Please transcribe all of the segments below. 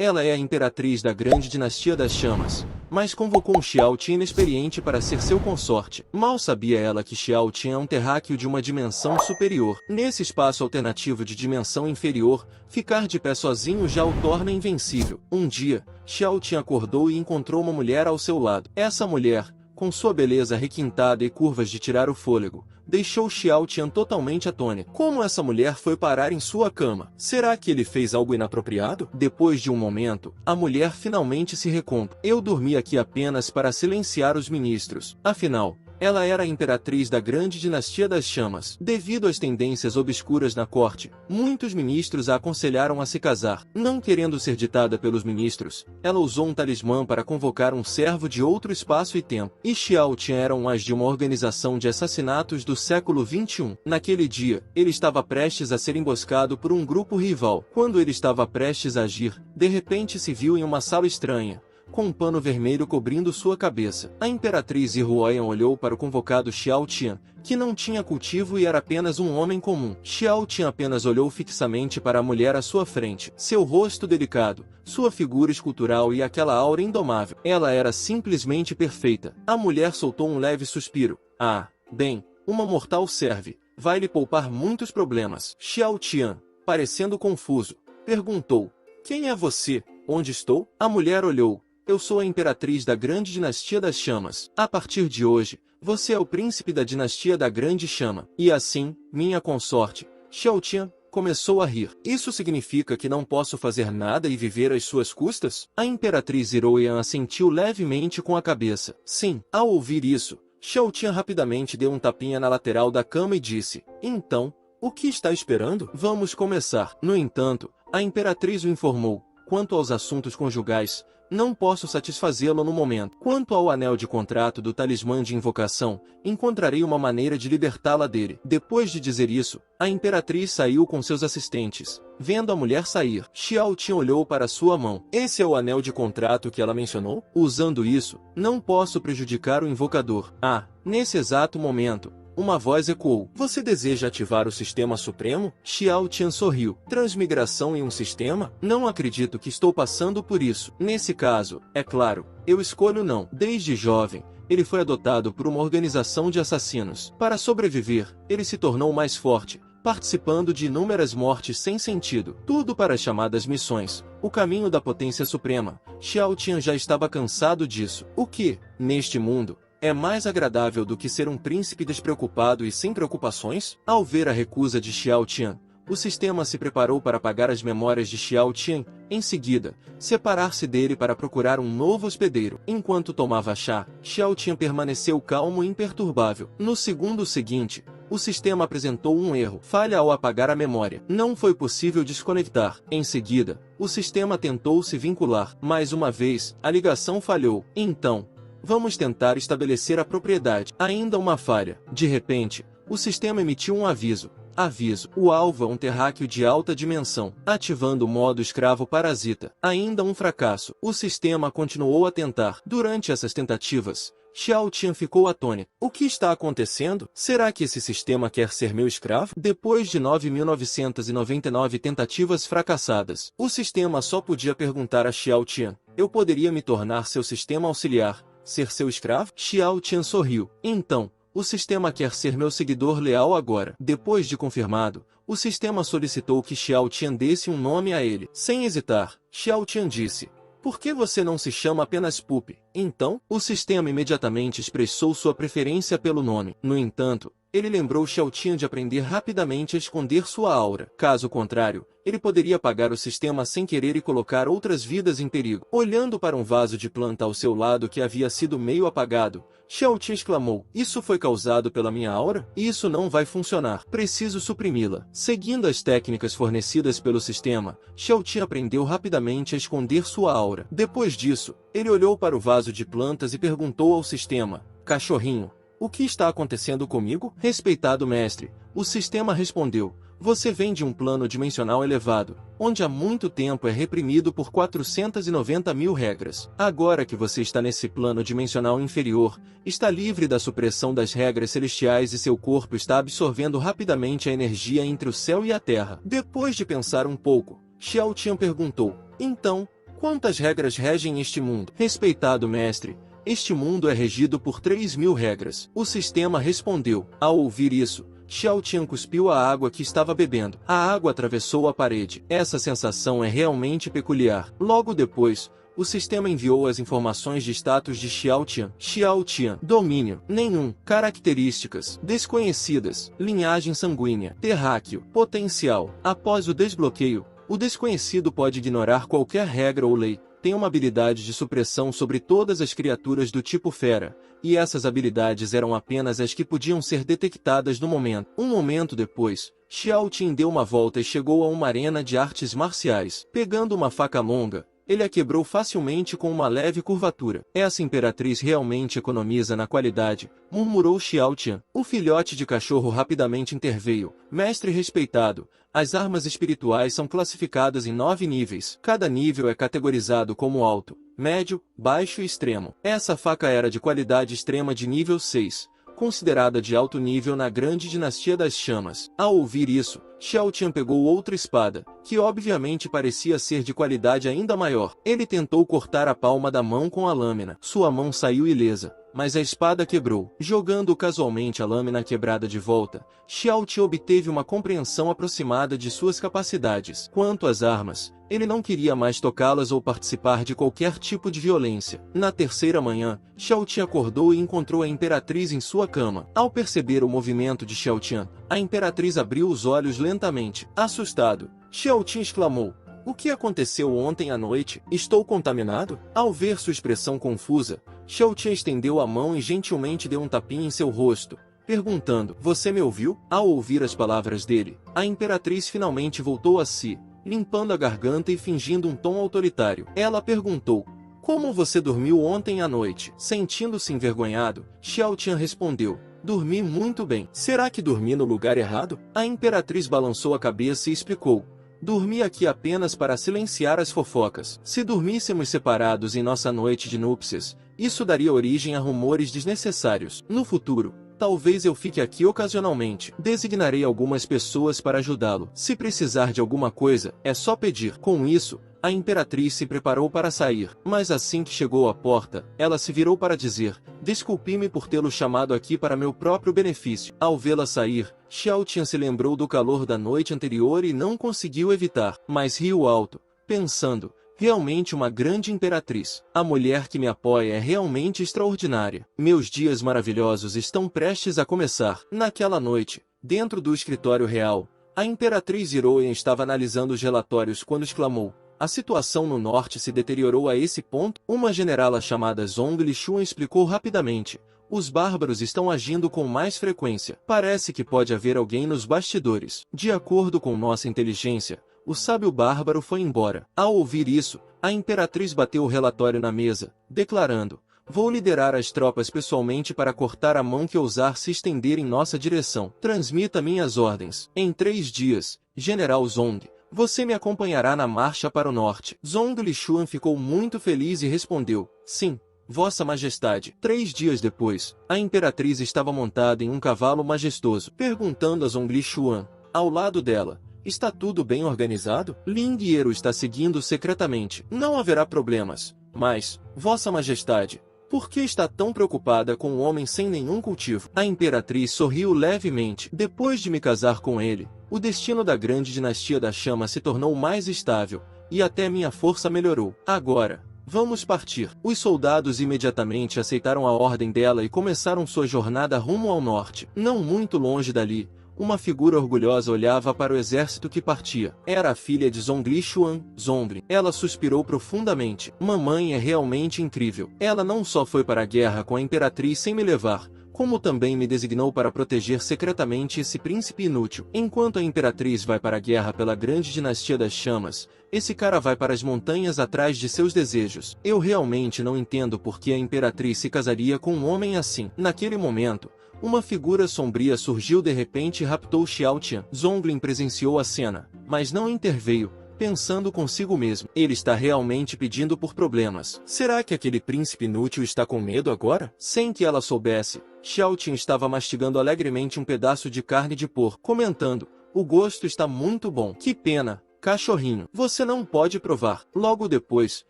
Ela é a imperatriz da grande dinastia das chamas, mas convocou um Xiao Tian inexperiente para ser seu consorte. Mal sabia ela que Xiao Tian é um terráqueo de uma dimensão superior. Nesse espaço alternativo de dimensão inferior, ficar de pé sozinho já o torna invencível. Um dia, Xiao Tian acordou e encontrou uma mulher ao seu lado. Essa mulher, com sua beleza requintada e curvas de tirar o fôlego, deixou Xiao Tian totalmente atônito. Como essa mulher foi parar em sua cama? Será que ele fez algo inapropriado? Depois de um momento, a mulher finalmente se reconta. Eu dormi aqui apenas para silenciar os ministros. Afinal, ela era a imperatriz da grande dinastia das chamas. Devido às tendências obscuras na corte, muitos ministros a aconselharam a se casar. Não querendo ser ditada pelos ministros, ela usou um talismã para convocar um servo de outro espaço e tempo. E Xiao Tian era um as de uma organização de assassinatos do século XXI. Naquele dia, ele estava prestes a ser emboscado por um grupo rival. Quando ele estava prestes a agir, de repente se viu em uma sala estranha, com um pano vermelho cobrindo sua cabeça. A imperatriz Huoyan olhou para o convocado Xiao Tian, que não tinha cultivo e era apenas um homem comum. Xiao Tian apenas olhou fixamente para a mulher à sua frente. Seu rosto delicado, sua figura escultural e aquela aura indomável. Ela era simplesmente perfeita. A mulher soltou um leve suspiro. Ah, bem, uma mortal serve. Vai lhe poupar muitos problemas. Xiao Tian, parecendo confuso, perguntou: quem é você? Onde estou? A mulher olhou. Eu sou a imperatriz da grande dinastia das chamas. A partir de hoje, você é o príncipe da dinastia da grande chama. E assim, minha consorte, Xiao Tian, começou a rir. Isso significa que não posso fazer nada e viver às suas custas? A imperatriz Huoyan assentiu levemente com a cabeça. Sim. Ao ouvir isso, Xiao Tian rapidamente deu um tapinha na lateral da cama e disse: então, o que está esperando? Vamos começar. No entanto, a imperatriz o informou: quanto aos assuntos conjugais, não posso satisfazê-lo no momento. Quanto ao anel de contrato do talismã de invocação, encontrarei uma maneira de libertá-la dele. Depois de dizer isso, a imperatriz saiu com seus assistentes. Vendo a mulher sair, Xiao Tian olhou para sua mão. Esse é o anel de contrato que ela mencionou? Usando isso, não posso prejudicar o invocador. Ah, nesse exato momento, uma voz ecoou. Você deseja ativar o sistema supremo? Xiao Tian sorriu. Transmigração em um sistema? Não acredito que estou passando por isso. Nesse caso, é claro, eu escolho não. Desde jovem, ele foi adotado por uma organização de assassinos. Para sobreviver, ele se tornou mais forte, participando de inúmeras mortes sem sentido. Tudo para as chamadas missões. O caminho da potência suprema. Xiao Tian já estava cansado disso. O que, neste mundo, é mais agradável do que ser um príncipe despreocupado e sem preocupações? Ao ver a recusa de Xiao Tian, o sistema se preparou para apagar as memórias de Xiao Tian, em seguida, separar-se dele para procurar um novo hospedeiro. Enquanto tomava chá, Xiao Tian permaneceu calmo e imperturbável. No segundo seguinte, o sistema apresentou um erro, falha ao apagar a memória. Não foi possível desconectar. Em seguida, o sistema tentou se vincular. Mais uma vez, a ligação falhou. Então, vamos tentar estabelecer a propriedade. Ainda uma falha. De repente, o sistema emitiu um aviso. Aviso. O alvo é um terráqueo de alta dimensão, ativando o modo escravo parasita. Ainda um fracasso. O sistema continuou a tentar. Durante essas tentativas, Xiao Tian ficou atônito. O que está acontecendo? Será que esse sistema quer ser meu escravo? Depois de 9.999 tentativas fracassadas, o sistema só podia perguntar a Xiao Tian: eu poderia me tornar seu sistema auxiliar, ser seu escravo? Xiao Tian sorriu. Então, o sistema quer ser meu seguidor leal agora. Depois de confirmado, o sistema solicitou que Xiao Tian desse um nome a ele. Sem hesitar, Xiao Tian disse: por que você não se chama apenas Pup? Então, o sistema imediatamente expressou sua preferência pelo nome. No entanto, ele lembrou Xiao Tian de aprender rapidamente a esconder sua aura. Caso contrário, ele poderia apagar o sistema sem querer e colocar outras vidas em perigo. Olhando para um vaso de planta ao seu lado que havia sido meio apagado, Xiao Tian exclamou: isso foi causado pela minha aura? Isso não vai funcionar. Preciso suprimi-la. Seguindo as técnicas fornecidas pelo sistema, Xiao Tian aprendeu rapidamente a esconder sua aura. Depois disso, ele olhou para o vaso de plantas e perguntou ao sistema: cachorrinho, o que está acontecendo comigo? Respeitado mestre, o sistema respondeu: você vem de um plano dimensional elevado, onde há muito tempo é reprimido por 490 mil regras. Agora que você está nesse plano dimensional inferior, está livre da supressão das regras celestiais e seu corpo está absorvendo rapidamente a energia entre o céu e a terra. Depois de pensar um pouco, Xiao Tian perguntou: então, Quantas regras regem este mundo? Respeitado mestre, este mundo é regido por 3.000 regras. O sistema respondeu. Ao ouvir isso, Xiao Tian cuspiu a água que estava bebendo. A água atravessou a parede. Essa sensação é realmente peculiar. Logo depois, o sistema enviou as informações de status de Xiao Tian. Xiao Tian. Domínio. Nenhum. Características. Desconhecidas. Linhagem sanguínea. Terráqueo. Potencial. Após o desbloqueio, o desconhecido pode ignorar qualquer regra ou lei. Tem uma habilidade de supressão sobre todas as criaturas do tipo fera, e essas habilidades eram apenas as que podiam ser detectadas no momento. Um momento depois, Xiao Tian deu uma volta e chegou a uma arena de artes marciais. Pegando uma faca longa, ele a quebrou facilmente com uma leve curvatura. Essa imperatriz realmente economiza na qualidade, murmurou Xiao Tian. O filhote de cachorro rapidamente interveio. Mestre respeitado, as armas espirituais são classificadas em 9 níveis. Cada nível é categorizado como alto, médio, baixo e extremo. Essa faca era de qualidade extrema de nível 6, considerada de alto nível na grande dinastia das chamas. Ao ouvir isso, Xiao Tian pegou outra espada, que obviamente parecia ser de qualidade ainda maior. Ele tentou cortar a palma da mão com a lâmina. Sua mão saiu ilesa, mas a espada quebrou. Jogando casualmente a lâmina quebrada de volta, Xiao Tian obteve uma compreensão aproximada de suas capacidades. Quanto às armas, ele não queria mais tocá-las ou participar de qualquer tipo de violência. Na terceira manhã, Xiao Tian acordou e encontrou a imperatriz em sua cama. Ao perceber o movimento de Xiao Tian, a imperatriz abriu os olhos lentamente. Assustado, Xiao Tian exclamou: "O que aconteceu ontem à noite? Estou contaminado?" Ao ver sua expressão confusa, Xiao Tian estendeu a mão e gentilmente deu um tapinha em seu rosto, perguntando: "Você me ouviu?" Ao ouvir as palavras dele, a imperatriz finalmente voltou a si, limpando a garganta e fingindo um tom autoritário. Ela perguntou: "Como você dormiu ontem à noite?" Sentindo-se envergonhado, Xiao Tian respondeu: "Dormi muito bem." "Será que dormi no lugar errado?" A imperatriz balançou a cabeça e explicou: "Dormi aqui apenas para silenciar as fofocas. Se dormíssemos separados em nossa noite de núpcias, isso daria origem a rumores desnecessários. No futuro, talvez eu fique aqui ocasionalmente. Designarei algumas pessoas para ajudá-lo. Se precisar de alguma coisa, é só pedir." Com isso, a imperatriz se preparou para sair, mas assim que chegou à porta, ela se virou para dizer: "Desculpe-me por tê-lo chamado aqui para meu próprio benefício." Ao vê-la sair, Xiao Tian se lembrou do calor da noite anterior e não conseguiu evitar, mas riu alto, pensando: "Realmente uma grande imperatriz. A mulher que me apoia é realmente extraordinária. Meus dias maravilhosos estão prestes a começar." Naquela noite, dentro do escritório real, a imperatriz Hiroen estava analisando os relatórios quando exclamou: "A situação no norte se deteriorou a esse ponto?" Uma generala chamada Zhong Lixuan explicou rapidamente: "Os bárbaros estão agindo com mais frequência. Parece que pode haver alguém nos bastidores. De acordo com nossa inteligência, o sábio bárbaro foi embora." Ao ouvir isso, a imperatriz bateu o relatório na mesa, declarando: "Vou liderar as tropas pessoalmente para cortar a mão que ousar se estender em nossa direção. Transmita minhas ordens. Em 3 dias, General Zong, você me acompanhará na marcha para o norte." Zhong Lixuan ficou muito feliz e respondeu: "Sim, Vossa Majestade." 3 dias depois, a imperatriz estava montada em um cavalo majestoso, perguntando a Zhong Lixuan, ao lado dela: "Está tudo bem organizado? Lin Guiero está seguindo secretamente. Não haverá problemas. Mas, Vossa Majestade, por que está tão preocupada com um homem sem nenhum cultivo?" A imperatriz sorriu levemente. "Depois de me casar com ele, o destino da grande dinastia da chama se tornou mais estável, e até minha força melhorou. Agora, vamos partir." Os soldados imediatamente aceitaram a ordem dela e começaram sua jornada rumo ao norte. Não muito longe dali, uma figura orgulhosa olhava para o exército que partia. Era a filha de Zhong Lixuan, Zhongli. Ela suspirou profundamente. "Mamãe é realmente incrível. Ela não só foi para a guerra com a imperatriz sem me levar, como também me designou para proteger secretamente esse príncipe inútil. Enquanto a imperatriz vai para a guerra pela grande dinastia das chamas, esse cara vai para as montanhas atrás de seus desejos. Eu realmente não entendo por que a imperatriz se casaria com um homem assim." Naquele momento, uma figura sombria surgiu de repente e raptou Xiao Tian. Zhonglin presenciou a cena, mas não interveio, pensando consigo mesmo: "Ele está realmente pedindo por problemas. Será que aquele príncipe inútil está com medo agora?" Sem que ela soubesse, Xiao Tian estava mastigando alegremente um pedaço de carne de porco, comentando: "O gosto está muito bom. Que pena, cachorrinho. Você não pode provar." Logo depois,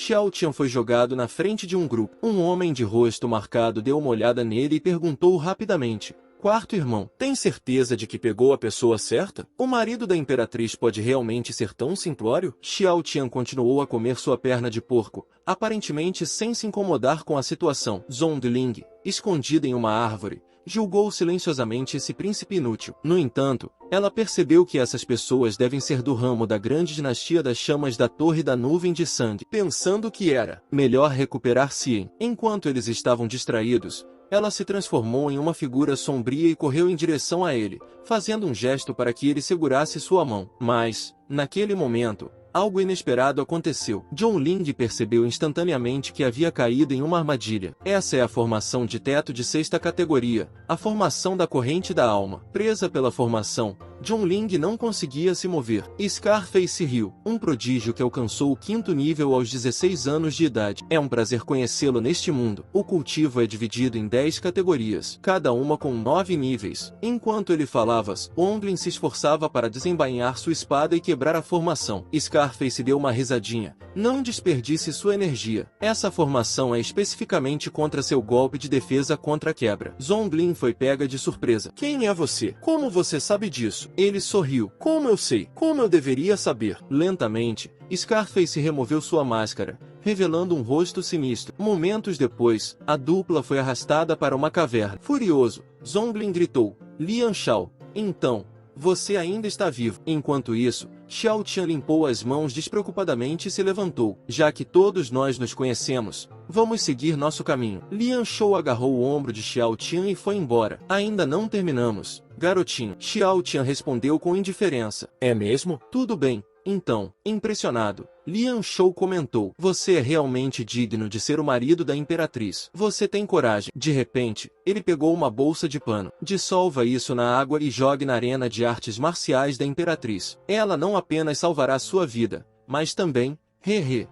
Xiao Tian foi jogado na frente de um grupo. Um homem de rosto marcado deu uma olhada nele e perguntou rapidamente: quarto irmão, tem certeza de que pegou a pessoa certa? O marido da imperatriz pode realmente ser tão simplório? Xiao Tian continuou a comer sua perna de porco, aparentemente sem se incomodar com a situação. Zhongling, escondida em uma árvore, julgou silenciosamente esse príncipe inútil. No entanto, ela percebeu que essas pessoas devem ser do ramo da grande dinastia das chamas da Torre da Nuvem de Sangue. Pensando que era melhor recuperar Xian. Enquanto eles estavam distraídos, ela se transformou em uma figura sombria e correu em direção a ele, fazendo um gesto para que ele segurasse sua mão. Mas, naquele momento, algo inesperado aconteceu. Zhongling percebeu instantaneamente que havia caído em uma armadilha. Essa é a formação de teto de sexta categoria, a formação da corrente da alma. Presa pela formação, Zhongling não conseguia se mover. Scarface riu, um prodígio que alcançou o 5º nível aos 16 anos de idade. É um prazer conhecê-lo neste mundo. O cultivo é dividido em 10 categorias, cada uma com 9 níveis. Enquanto ele falava, Zhongling se esforçava para desembainhar sua espada e quebrar a formação. Scarface deu uma risadinha. Não desperdice sua energia. Essa formação é especificamente contra seu golpe de defesa contra a quebra. Zhongling foi pega de surpresa. Quem é você? Como você sabe disso? Ele sorriu. Como eu sei? Como eu deveria saber? Lentamente, Scarface removeu sua máscara, revelando um rosto sinistro. Momentos depois, a dupla foi arrastada para uma caverna. Furioso, Zhongling gritou: Lian Shao, então, você ainda está vivo. Enquanto isso, Xiao Tian limpou as mãos despreocupadamente e se levantou. Já que todos nós nos conhecemos, vamos seguir nosso caminho. Lian Shao agarrou o ombro de Xiao Tian e foi embora. Ainda não terminamos, garotinho. Xiao Tian respondeu com indiferença. É mesmo? Tudo bem. Então, impressionado, Lian Shao comentou: você é realmente digno de ser o marido da imperatriz. Você tem coragem. De repente, ele pegou uma bolsa de pano. Dissolva isso na água e jogue na arena de artes marciais da imperatriz. Ela não apenas salvará sua vida, mas também...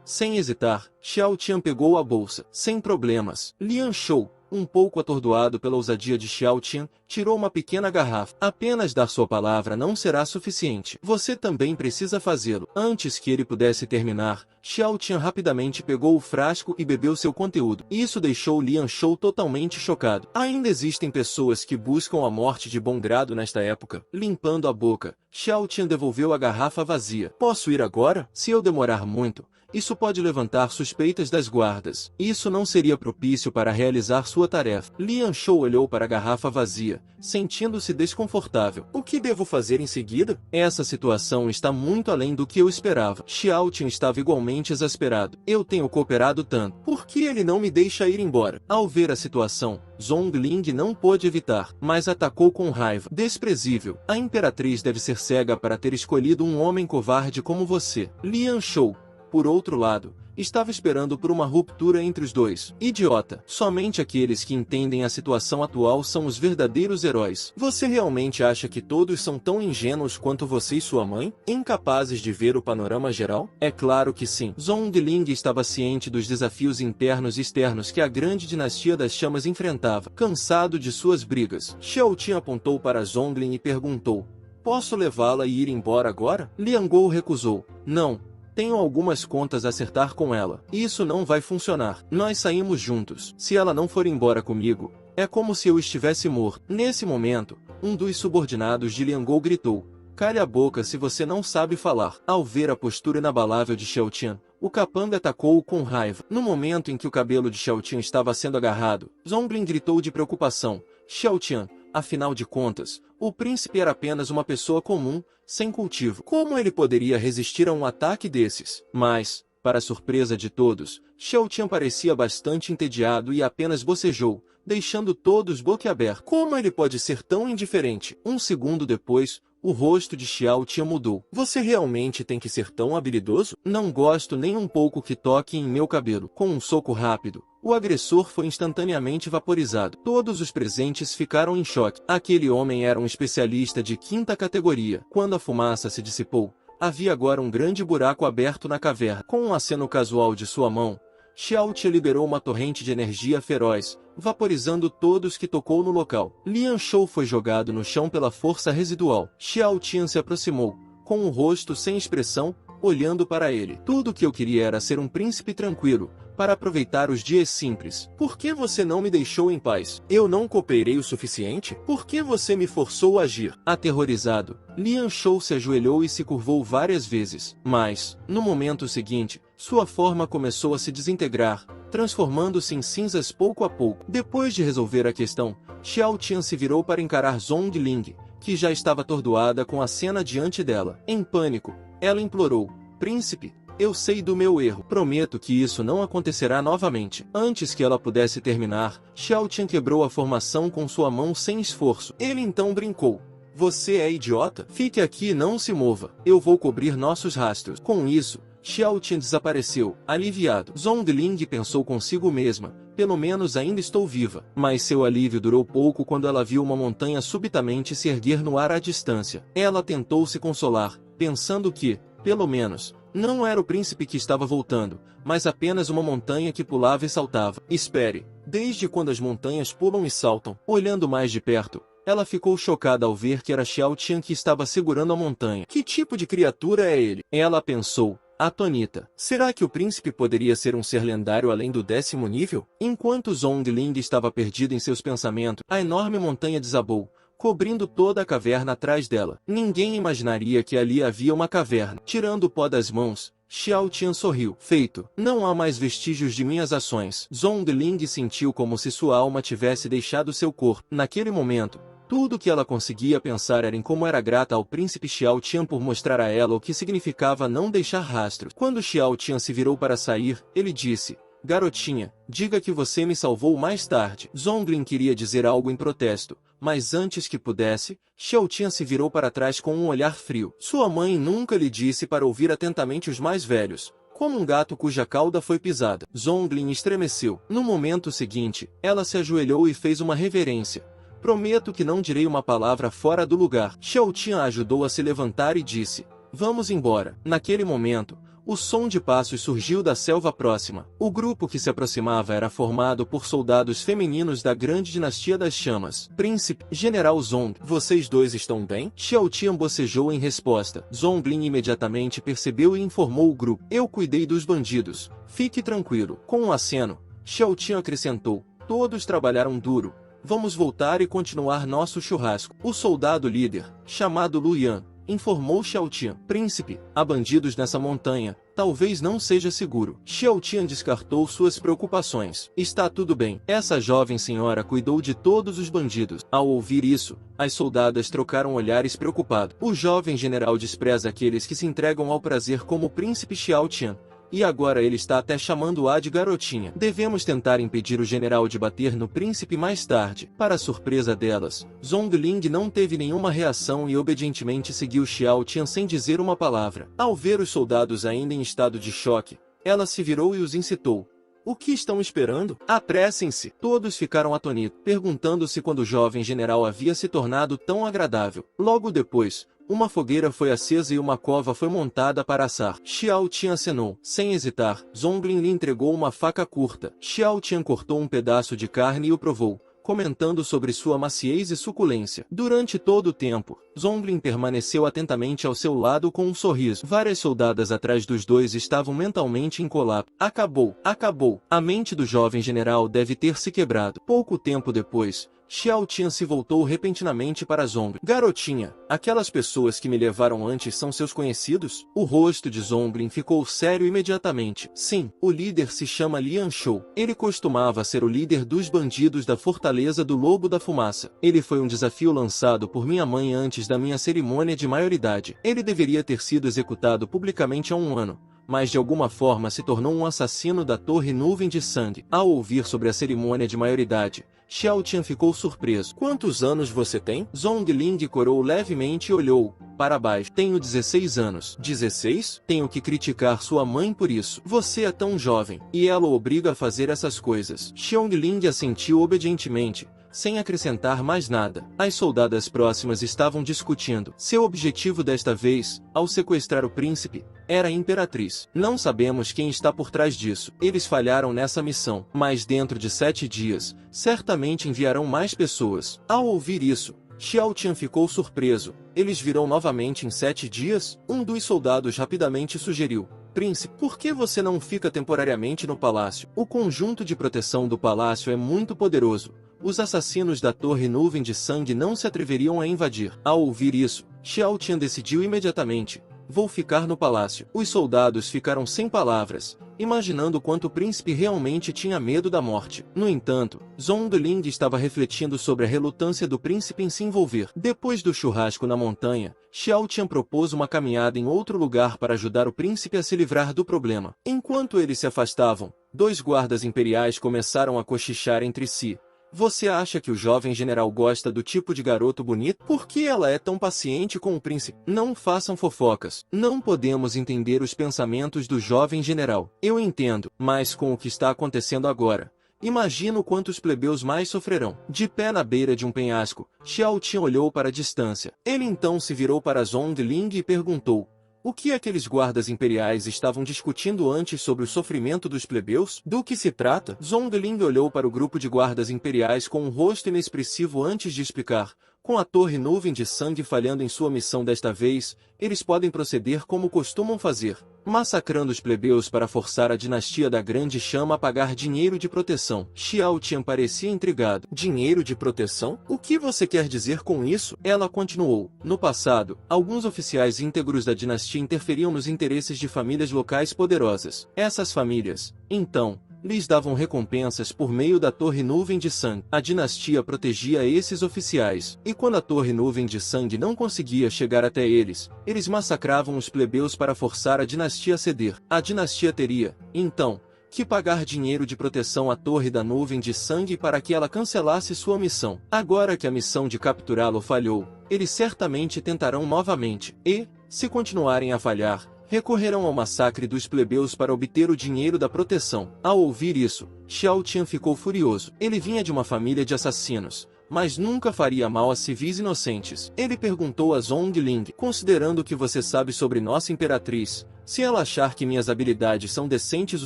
Sem hesitar, Xiao Tian pegou a bolsa. Sem problemas. Lian Shao, um pouco atordoado pela ousadia de Xiao Tian, tirou uma pequena garrafa. Apenas dar sua palavra não será suficiente. Você também precisa fazê-lo. Antes que ele pudesse terminar, Xiao Tian rapidamente pegou o frasco e bebeu seu conteúdo. Isso deixou Lian Shao totalmente chocado. Ainda existem pessoas que buscam a morte de bom grado nesta época. Limpando a boca, Xiao Tian devolveu a garrafa vazia. Posso ir agora? Se eu demorar muito, isso pode levantar suspeitas das guardas. Isso não seria propício para realizar sua tarefa. Lian Shao olhou para a garrafa vazia, sentindo-se desconfortável. O que devo fazer em seguida? Essa situação está muito além do que eu esperava. Xiao Tian estava igualmente exasperado. Eu tenho cooperado tanto. Por que ele não me deixa ir embora? Ao ver a situação, Zhongling não pôde evitar, mas atacou com raiva. Desprezível. A imperatriz deve ser cega para ter escolhido um homem covarde como você. Lian Shao, por outro lado, estava esperando por uma ruptura entre os dois. Idiota. Somente aqueles que entendem a situação atual são os verdadeiros heróis. Você realmente acha que todos são tão ingênuos quanto você e sua mãe? Incapazes de ver o panorama geral? É claro que sim. Zhongling estava ciente dos desafios internos e externos que a grande dinastia das chamas enfrentava. Cansado de suas brigas, Xiao Tian apontou para Zhongling e perguntou: posso levá-la e ir embora agora? Lian Gou recusou. Não. Tenho algumas contas a acertar com ela. Isso não vai funcionar. Nós saímos juntos. Se ela não for embora comigo, é como se eu estivesse morto. Nesse momento, um dos subordinados de Lian Gou gritou: cale a boca se você não sabe falar. Ao ver a postura inabalável de Xiao Tian, o capanga atacou-o com raiva. No momento em que o cabelo de Xiao Tian estava sendo agarrado, Zhongling gritou de preocupação: Xiao Tian, afinal de contas, o príncipe era apenas uma pessoa comum, sem cultivo. Como ele poderia resistir a um ataque desses? Mas, para surpresa de todos, Xiao Tian parecia bastante entediado e apenas bocejou, deixando todos boquiabertos. Como ele pode ser tão indiferente? Um segundo depois, o rosto de Xiao Tian mudou. Você realmente tem que ser tão habilidoso? Não gosto nem um pouco que toque em meu cabelo. Com um soco rápido, o agressor foi instantaneamente vaporizado. Todos os presentes ficaram em choque. Aquele homem era um especialista de 5ª categoria. Quando a fumaça se dissipou, havia agora um grande buraco aberto na caverna. Com um aceno casual de sua mão, Xiao Tian liberou uma torrente de energia feroz, vaporizando todos que tocou no local. Lian Shao foi jogado no chão pela força residual. Xiao Tian se aproximou, com um rosto sem expressão, olhando para ele. Tudo que eu queria era ser um príncipe tranquilo, para aproveitar os dias simples. Por que você não me deixou em paz? Eu não cooperei o suficiente? Por que você me forçou a agir? Aterrorizado, Lian Shou se ajoelhou e se curvou várias vezes. Mas, no momento seguinte, sua forma começou a se desintegrar, transformando-se em cinzas pouco a pouco. Depois de resolver a questão, Xiao Tian se virou para encarar Zhongling, que já estava atordoada com a cena diante dela. Em pânico, ela implorou: príncipe, eu sei do meu erro. Prometo que isso não acontecerá novamente. Antes que ela pudesse terminar, Xiao Tian quebrou a formação com sua mão sem esforço. Ele então brincou: você é idiota? Fique aqui e não se mova. Eu vou cobrir nossos rastros. Com isso, Xiao Tian desapareceu, aliviado. Zhongling pensou consigo mesma: pelo menos ainda estou viva. Mas seu alívio durou pouco quando ela viu uma montanha subitamente se erguer no ar à distância. Ela tentou se consolar, pensando que, pelo menos, não era o príncipe que estava voltando, mas apenas uma montanha que pulava e saltava. Espere, desde quando as montanhas pulam e saltam? Olhando mais de perto, ela ficou chocada ao ver que era Xiao Tian que estava segurando a montanha. Que tipo de criatura é ele? Ela pensou, atônita. Será que o príncipe poderia ser um ser lendário além do 10º nível? Enquanto Zhongling estava perdido em seus pensamentos, a enorme montanha desabou, cobrindo toda a caverna atrás dela. Ninguém imaginaria que ali havia uma caverna. Tirando o pó das mãos, Xiao Tian sorriu. Feito. Não há mais vestígios de minhas ações. Zhongling sentiu como se sua alma tivesse deixado seu corpo. Naquele momento, tudo que ela conseguia pensar era em como era grata ao príncipe Xiao Tian por mostrar a ela o que significava não deixar rastros. Quando Xiao Tian se virou para sair, ele disse: garotinha, diga que você me salvou mais tarde. Zhongling queria dizer algo em protesto, mas antes que pudesse, Xiao Tian se virou para trás com um olhar frio. Sua mãe nunca lhe disse para ouvir atentamente os mais velhos, como um gato cuja cauda foi pisada. Zhongling estremeceu. No momento seguinte, ela se ajoelhou e fez uma reverência. Prometo que não direi uma palavra fora do lugar. Xiao Tian a ajudou a se levantar e disse: vamos embora. Naquele momento, o som de passos surgiu da selva próxima. O grupo que se aproximava era formado por soldados femininos da grande dinastia das chamas. Príncipe, General Zong, vocês dois estão bem? Xiao Tian bocejou em resposta. Zhongling imediatamente percebeu e informou o grupo: eu cuidei dos bandidos. Fique tranquilo. Com um aceno, Xiao Tian acrescentou: todos trabalharam duro. Vamos voltar e continuar nosso churrasco. O soldado líder, chamado Lu Yan, informou Xiao Tian: príncipe, há bandidos nessa montanha, talvez não seja seguro. Xiao Tian descartou suas preocupações. Está tudo bem. Essa jovem senhora cuidou de todos os bandidos. Ao ouvir isso, as soldadas trocaram olhares preocupados. O jovem general despreza aqueles que se entregam ao prazer como o príncipe Xiao Tian. E agora ele está até chamando-a de garotinha. Devemos tentar impedir o general de bater no príncipe mais tarde. Para a surpresa delas, Zhongling não teve nenhuma reação e obedientemente seguiu Xiao Tian sem dizer uma palavra. Ao ver os soldados ainda em estado de choque, ela se virou e os incitou: o que estão esperando? Apressem-se! Todos ficaram atônitos, perguntando-se quando o jovem general havia se tornado tão agradável. Logo depois, uma fogueira foi acesa e uma cova foi montada para assar. Xiao Tian acenou. Sem hesitar, Zhongling lhe entregou uma faca curta. Xiao Tian cortou um pedaço de carne e o provou, comentando sobre sua maciez e suculência. Durante todo o tempo, Zhongling permaneceu atentamente ao seu lado com um sorriso. Várias soldadas atrás dos dois estavam mentalmente em colapso. Acabou, acabou. A mente do jovem general deve ter se quebrado. Pouco tempo depois, Xiao Tian se voltou repentinamente para Zhongling. Garotinha, aquelas pessoas que me levaram antes são seus conhecidos? O rosto de Zhongling ficou sério imediatamente. Sim, o líder se chama Lian Shou. Ele costumava ser o líder dos bandidos da Fortaleza do Lobo da Fumaça. Ele foi um desafio lançado por minha mãe antes da minha cerimônia de maioridade. Ele deveria ter sido executado publicamente há um ano, mas de alguma forma se tornou um assassino da Torre Nuvem de Sangue. Ao ouvir sobre a cerimônia de maioridade, Xiao Tian ficou surpreso. Quantos anos você tem? Zhongling corou levemente e olhou para baixo. Tenho 16 anos. 16? Tenho que criticar sua mãe por isso. Você é tão jovem, e ela o obriga a fazer essas coisas. Zhongling assentiu obedientemente, sem acrescentar mais nada. As soldadas próximas estavam discutindo. Seu objetivo desta vez, ao sequestrar o príncipe, era a imperatriz. Não sabemos quem está por trás disso. Eles falharam nessa missão, mas dentro de 7 dias, certamente enviarão mais pessoas. Ao ouvir isso, Xiao Tian ficou surpreso. Eles virão novamente em 7 dias? Um dos soldados rapidamente sugeriu. Príncipe, por que você não fica temporariamente no palácio? O conjunto de proteção do palácio é muito poderoso. Os assassinos da Torre Nuvem de Sangue não se atreveriam a invadir. Ao ouvir isso, Xiao Tian decidiu imediatamente. Vou ficar no palácio. Os soldados ficaram sem palavras, imaginando quanto o príncipe realmente tinha medo da morte. No entanto, Zhongling estava refletindo sobre a relutância do príncipe em se envolver. Depois do churrasco na montanha, Xiao Tian propôs uma caminhada em outro lugar para ajudar o príncipe a se livrar do problema. Enquanto eles se afastavam, 2 guardas imperiais começaram a cochichar entre si. Você acha que o jovem general gosta do tipo de garoto bonito? Por que ela é tão paciente com o príncipe? Não façam fofocas. Não podemos entender os pensamentos do jovem general. Eu entendo, mas com o que está acontecendo agora, imagino quantos plebeus mais sofrerão. De pé na beira de um penhasco, Xiao Tian olhou para a distância. Ele então se virou para Zhongling e perguntou: o que aqueles guardas imperiais estavam discutindo antes sobre o sofrimento dos plebeus? Do que se trata? Zhongling olhou para o grupo de guardas imperiais com um rosto inexpressivo antes de explicar. Com a Torre Nuvem de Sangue falhando em sua missão desta vez, eles podem proceder como costumam fazer, massacrando os plebeus para forçar a dinastia da Grande Chama a pagar dinheiro de proteção. Xiao Tian parecia intrigado. Dinheiro de proteção? O que você quer dizer com isso? Ela continuou. No passado, alguns oficiais íntegros da dinastia interferiam nos interesses de famílias locais poderosas. Essas famílias, então, lhes davam recompensas por meio da Torre Nuvem de Sangue. A dinastia protegia esses oficiais, e quando a Torre Nuvem de Sangue não conseguia chegar até eles, eles massacravam os plebeus para forçar a dinastia a ceder. A dinastia teria, então, que pagar dinheiro de proteção à Torre da Nuvem de Sangue para que ela cancelasse sua missão. Agora que a missão de capturá-lo falhou, eles certamente tentarão novamente, e, se continuarem a falhar, recorrerão ao massacre dos plebeus para obter o dinheiro da proteção. Ao ouvir isso, Xiao Tian ficou furioso. Ele vinha de uma família de assassinos, mas nunca faria mal a civis inocentes. Ele perguntou a Zhongling: considerando o que você sabe sobre nossa imperatriz, se ela achar que minhas habilidades são decentes o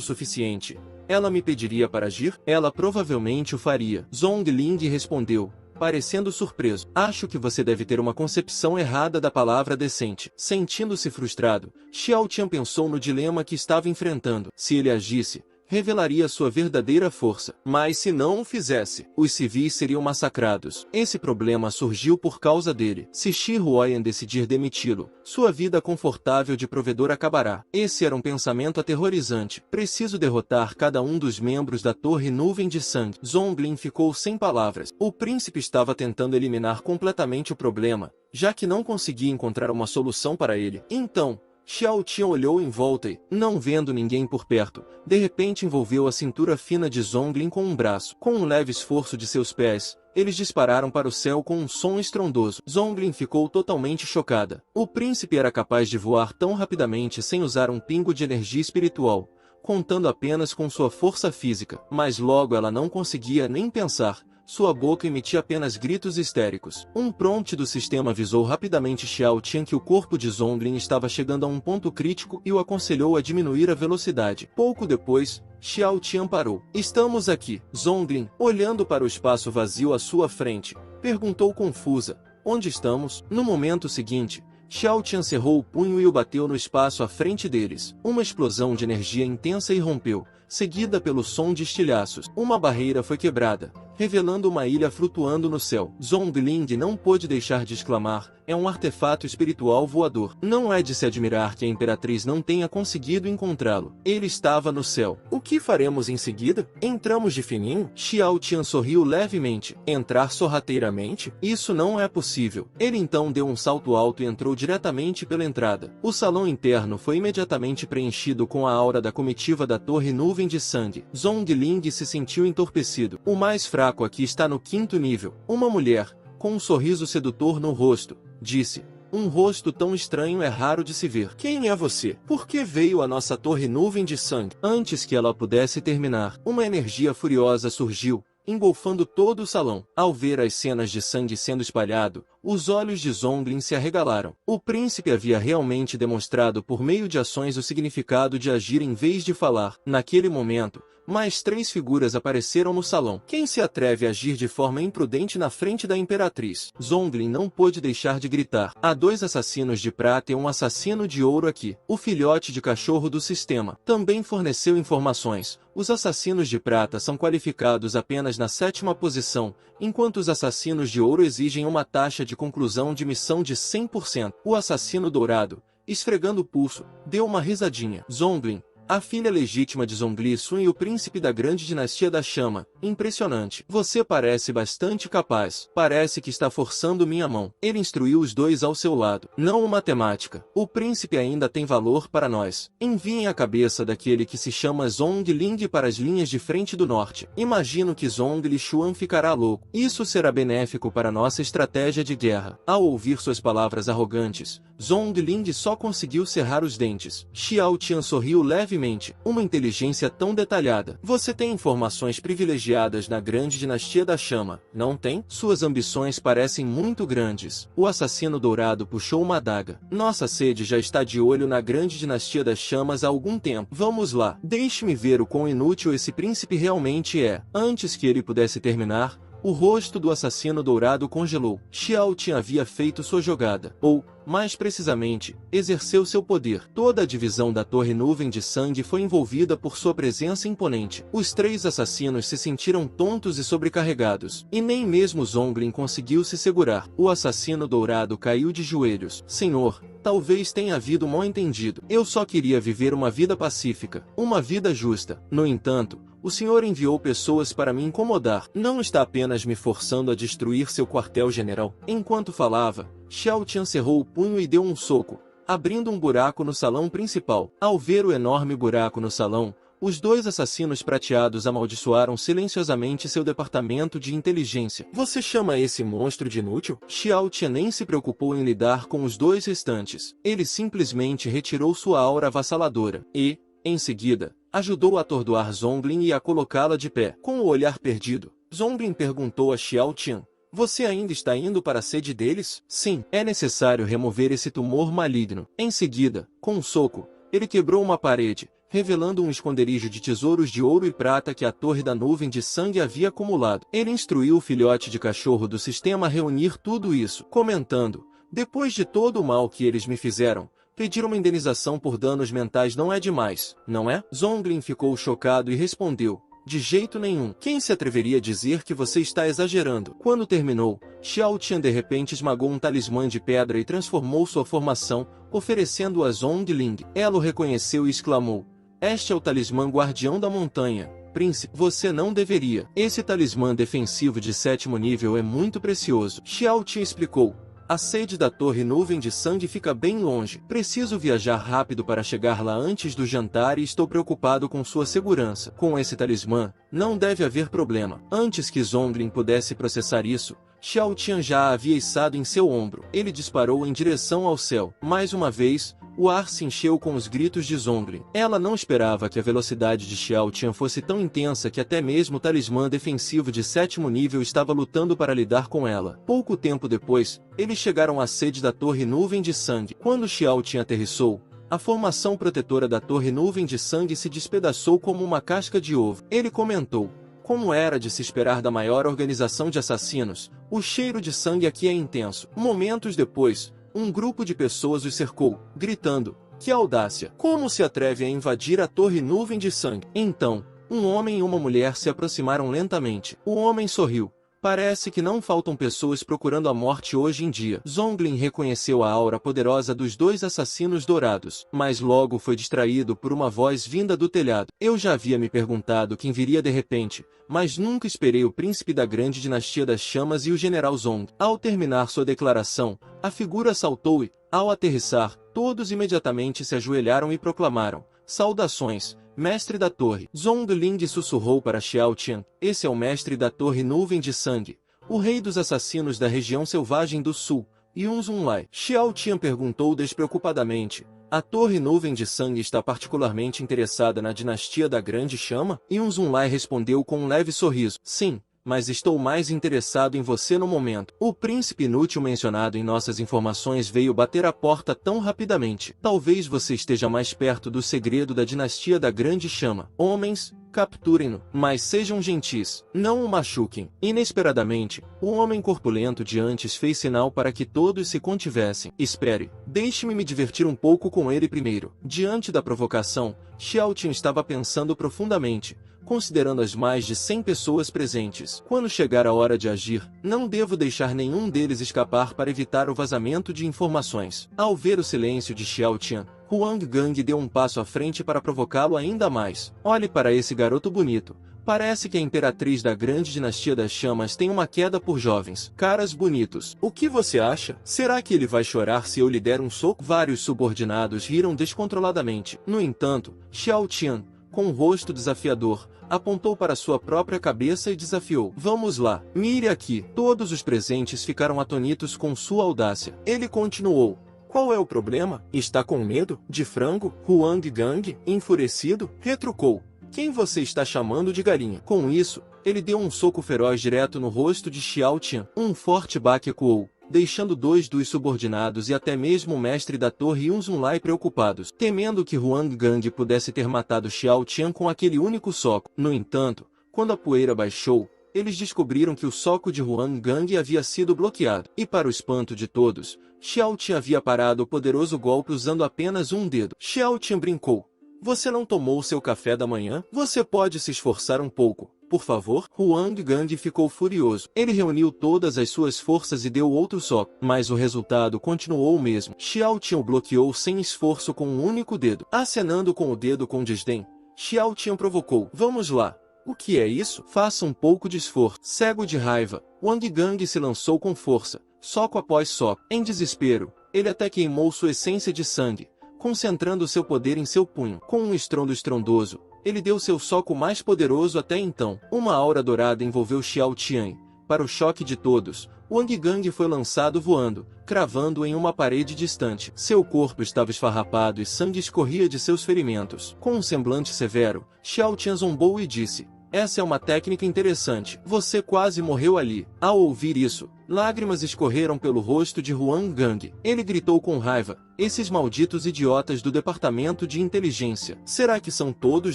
suficiente, ela me pediria para agir? Ela provavelmente o faria. Zhongling respondeu, parecendo surpreso. Acho que você deve ter uma concepção errada da palavra decente. Sentindo-se frustrado, Xiao Tian pensou no dilema que estava enfrentando. Se ele agisse, revelaria sua verdadeira força. Mas se não o fizesse, os civis seriam massacrados. Esse problema surgiu por causa dele. Se Shi Huoyan decidir demiti-lo, sua vida confortável de provedor acabará. Esse era um pensamento aterrorizante. Preciso derrotar cada um dos membros da Torre Nuvem de Sangue. Zhongling ficou sem palavras. O príncipe estava tentando eliminar completamente o problema, já que não conseguia encontrar uma solução para ele. Então, Xiao Tian olhou em volta e, não vendo ninguém por perto, de repente envolveu a cintura fina de Zhongling com um braço. Com um leve esforço de seus pés, eles dispararam para o céu com um som estrondoso. Zhongling ficou totalmente chocada. O príncipe era capaz de voar tão rapidamente sem usar um pingo de energia espiritual, contando apenas com sua força física. Mas logo ela não conseguia nem pensar. Sua boca emitia apenas gritos histéricos. Um prompt do sistema avisou rapidamente Xiao Tian que o corpo de Zhongling estava chegando a um ponto crítico e o aconselhou a diminuir a velocidade. Pouco depois, Xiao Tian parou. Estamos aqui. Zhongling, olhando para o espaço vazio à sua frente, perguntou confusa. Onde estamos? No momento seguinte, Xiao Tian cerrou o punho e o bateu no espaço à frente deles. Uma explosão de energia intensa irrompeu, seguida pelo som de estilhaços. Uma barreira foi quebrada, revelando uma ilha flutuando no céu. Zhongling não pôde deixar de exclamar: é um artefato espiritual voador. Não é de se admirar que a Imperatriz não tenha conseguido encontrá-lo. Ele estava no céu. O que faremos em seguida? Entramos de fininho? Xiao Tian sorriu levemente. Entrar sorrateiramente? Isso não é possível. Ele então deu um salto alto e entrou diretamente pela entrada. O salão interno foi imediatamente preenchido com a aura da comitiva da Torre Nuvem de Sangue. Zhongling se sentiu entorpecido. O mais fraco aqui está no 5º nível. Uma mulher, com um sorriso sedutor no rosto, disse: um rosto tão estranho é raro de se ver. Quem é você? Por que veio à nossa Torre Nuvem de Sangue? Antes que ela pudesse terminar, uma energia furiosa surgiu, engolfando todo o salão. Ao ver as cenas de sangue sendo espalhado, os olhos de Zhongling se arregalaram. O príncipe havia realmente demonstrado por meio de ações o significado de agir em vez de falar. Naquele momento, mais 3 figuras apareceram no salão. Quem se atreve a agir de forma imprudente na frente da imperatriz? Zonglin não pôde deixar de gritar. Há 2 assassinos de prata e um assassino de ouro aqui. O filhote de cachorro do sistema também forneceu informações. Os assassinos de prata são qualificados apenas na 7ª posição, enquanto os assassinos de ouro exigem uma taxa de conclusão de missão de 100%. O assassino dourado, esfregando o pulso, deu uma risadinha. Zonglin, a filha legítima de Zhongli Sun e o príncipe da grande dinastia da chama. Impressionante. Você parece bastante capaz. Parece que está forçando minha mão. Ele instruiu os 2 ao seu lado. Não matemática. O príncipe ainda tem valor para nós. Enviem a cabeça daquele que se chama Zhongling para as linhas de frente do norte. Imagino que Zhongli Xuan ficará louco. Isso será benéfico para nossa estratégia de guerra. Ao ouvir suas palavras arrogantes, Zhongling só conseguiu cerrar os dentes. Xiao Tian sorriu levemente. Uma inteligência tão detalhada. Você tem informações privilegiadas na grande dinastia da chama, não tem? Suas ambições parecem muito grandes. O assassino dourado puxou uma adaga. Nossa sede já está de olho na grande dinastia das chamas há algum tempo. Vamos lá. Deixe-me ver o quão inútil esse príncipe realmente é. Antes que ele pudesse terminar, o rosto do assassino dourado congelou. Xiao Tian havia feito sua jogada, ou, mais precisamente, exerceu seu poder. Toda a divisão da Torre Nuvem de Sangue foi envolvida por sua presença imponente. Os 3 assassinos se sentiram tontos e sobrecarregados, e nem mesmo Zonglin conseguiu se segurar. O assassino dourado caiu de joelhos. Senhor, talvez tenha havido um mal-entendido. Eu só queria viver uma vida pacífica, uma vida justa. No entanto, o senhor enviou pessoas para me incomodar. Não está apenas me forçando a destruir seu quartel-general. Enquanto falava, Xiao Tian cerrou o punho e deu um soco, abrindo um buraco no salão principal. Ao ver o enorme buraco no salão, os 2 assassinos prateados amaldiçoaram silenciosamente seu departamento de inteligência. Você chama esse monstro de inútil? Xiao Tian nem se preocupou em lidar com os 2 restantes. Ele simplesmente retirou sua aura avassaladora e, em seguida, ajudou a atordoar Zonglin e a colocá-la de pé. Com o olhar perdido, Zonglin perguntou a Xiao Tian: você ainda está indo para a sede deles? Sim, é necessário remover esse tumor maligno. Em seguida, com um soco, ele quebrou uma parede, revelando um esconderijo de tesouros de ouro e prata que a Torre da Nuvem de Sangue havia acumulado. Ele instruiu o filhote de cachorro do sistema a reunir tudo isso, comentando: depois de todo o mal que eles me fizeram, pedir uma indenização por danos mentais não é demais, não é? Zonglin ficou chocado e respondeu: de jeito nenhum. Quem se atreveria a dizer que você está exagerando? Quando terminou, Xiao Tian de repente esmagou um talismã de pedra e transformou sua formação, oferecendo-o a Zhongling. Ela o reconheceu e exclamou: este é o talismã guardião da montanha. Príncipe, você não deveria. Esse talismã defensivo de 7º nível é muito precioso. Xiao Tian explicou: a sede da Torre Nuvem de Sangue fica bem longe. Preciso viajar rápido para chegar lá antes do jantar e estou preocupado com sua segurança. Com esse talismã, não deve haver problema. Antes que Zonglin pudesse processar isso, Xiao Tian já a havia içado em seu ombro. Ele disparou em direção ao céu. Mais uma vez, o ar se encheu com os gritos de Zonglin. Ela não esperava que a velocidade de Xiao Tian fosse tão intensa que até mesmo o talismã defensivo de 7º nível estava lutando para lidar com ela. Pouco tempo depois, eles chegaram à sede da Torre Nuvem de Sangue. Quando Xiao Tian aterrissou, a formação protetora da Torre Nuvem de Sangue se despedaçou como uma casca de ovo. Ele comentou: como era de se esperar da maior organização de assassinos, o cheiro de sangue aqui é intenso. Momentos depois, um grupo de pessoas os cercou, gritando: que audácia! Como se atreve a invadir a Torre Nuvem de Sangue? Então, um homem e uma mulher se aproximaram lentamente. O homem sorriu. Parece que não faltam pessoas procurando a morte hoje em dia. Zonglin reconheceu a aura poderosa dos 2 assassinos dourados, mas logo foi distraído por uma voz vinda do telhado. Eu já havia me perguntado quem viria de repente, mas nunca esperei o príncipe da grande dinastia das chamas e o general Zong. Ao terminar sua declaração, a figura saltou e, ao aterrissar, todos imediatamente se ajoelharam e proclamaram: saudações, mestre da torre. Zhongling sussurrou para Xiao Tian: esse é o mestre da Torre Nuvem de Sangue, o rei dos assassinos da região selvagem do sul, Yun Zunlai. Xiao Tian perguntou despreocupadamente: a Torre Nuvem de Sangue está particularmente interessada na dinastia da Grande Chama? Yun Zunlai respondeu com um leve sorriso: sim, mas estou mais interessado em você no momento. O príncipe inútil mencionado em nossas informações veio bater a porta tão rapidamente. Talvez você esteja mais perto do segredo da dinastia da Grande Chama. Homens, Capturem-no, mas sejam gentis, não o machuquem. Inesperadamente, o homem corpulento de antes fez sinal para que todos se contivessem. Espere, deixe-me me divertir um pouco com ele primeiro. Diante da provocação, Xiao Tian estava pensando profundamente, considerando as mais de 100 pessoas presentes. Quando chegar a hora de agir, não devo deixar nenhum deles escapar para evitar o vazamento de informações. Ao ver o silêncio de Xiao Tian, Huang Gang deu um passo à frente para provocá-lo ainda mais. Olhe para esse garoto bonito. Parece que a imperatriz da grande dinastia das chamas tem uma queda por jovens caras bonitos. O que você acha? Será que ele vai chorar se eu lhe der um soco? Vários subordinados riram descontroladamente. No entanto, Xiao Tian, com um rosto desafiador, apontou para sua própria cabeça e desafiou. Vamos lá, mire aqui. Todos os presentes ficaram atonitos com sua audácia. Ele continuou. Qual é o problema? Está com medo? De frango? Huang Gang, enfurecido, retrucou. Quem você está chamando de galinha? Com isso, ele deu um soco feroz direto no rosto de Xiao Tian. Um forte baque ecoou, deixando dois dos subordinados e até mesmo o mestre da torre Yunzunlai preocupados, temendo que Huang Gang pudesse ter matado Xiao Tian com aquele único soco. No entanto, quando a poeira baixou, eles descobriram que o soco de Huang Gang havia sido bloqueado. E para o espanto de todos, Xiao Tian havia parado o poderoso golpe usando apenas um dedo. Xiao Tian brincou. Você não tomou seu café da manhã? Você pode se esforçar um pouco, por favor? Huang Gang ficou furioso. Ele reuniu todas as suas forças e deu outro soco, mas o resultado continuou o mesmo. Xiao Tian o bloqueou sem esforço com um único dedo. Acenando com o dedo com desdém, Xiao Tian provocou. Vamos lá. O que é isso? Faça um pouco de esforço. Cego de raiva, Huang Gang se lançou com força, soco após soco. Em desespero, ele até queimou sua essência de sangue, concentrando seu poder em seu punho. Com um estrondo estrondoso, ele deu seu soco mais poderoso até então. Uma aura dourada envolveu Xiao Tian. Para o choque de todos, Huang Gang foi lançado voando, cravando em uma parede distante. Seu corpo estava esfarrapado e sangue escorria de seus ferimentos. Com um semblante severo, Xiao Tian zombou e disse: essa é uma técnica interessante. Você quase morreu ali. Ao ouvir isso, lágrimas escorreram pelo rosto de Huang Gang. Ele gritou com raiva. Esses malditos idiotas do departamento de inteligência. Será que são todos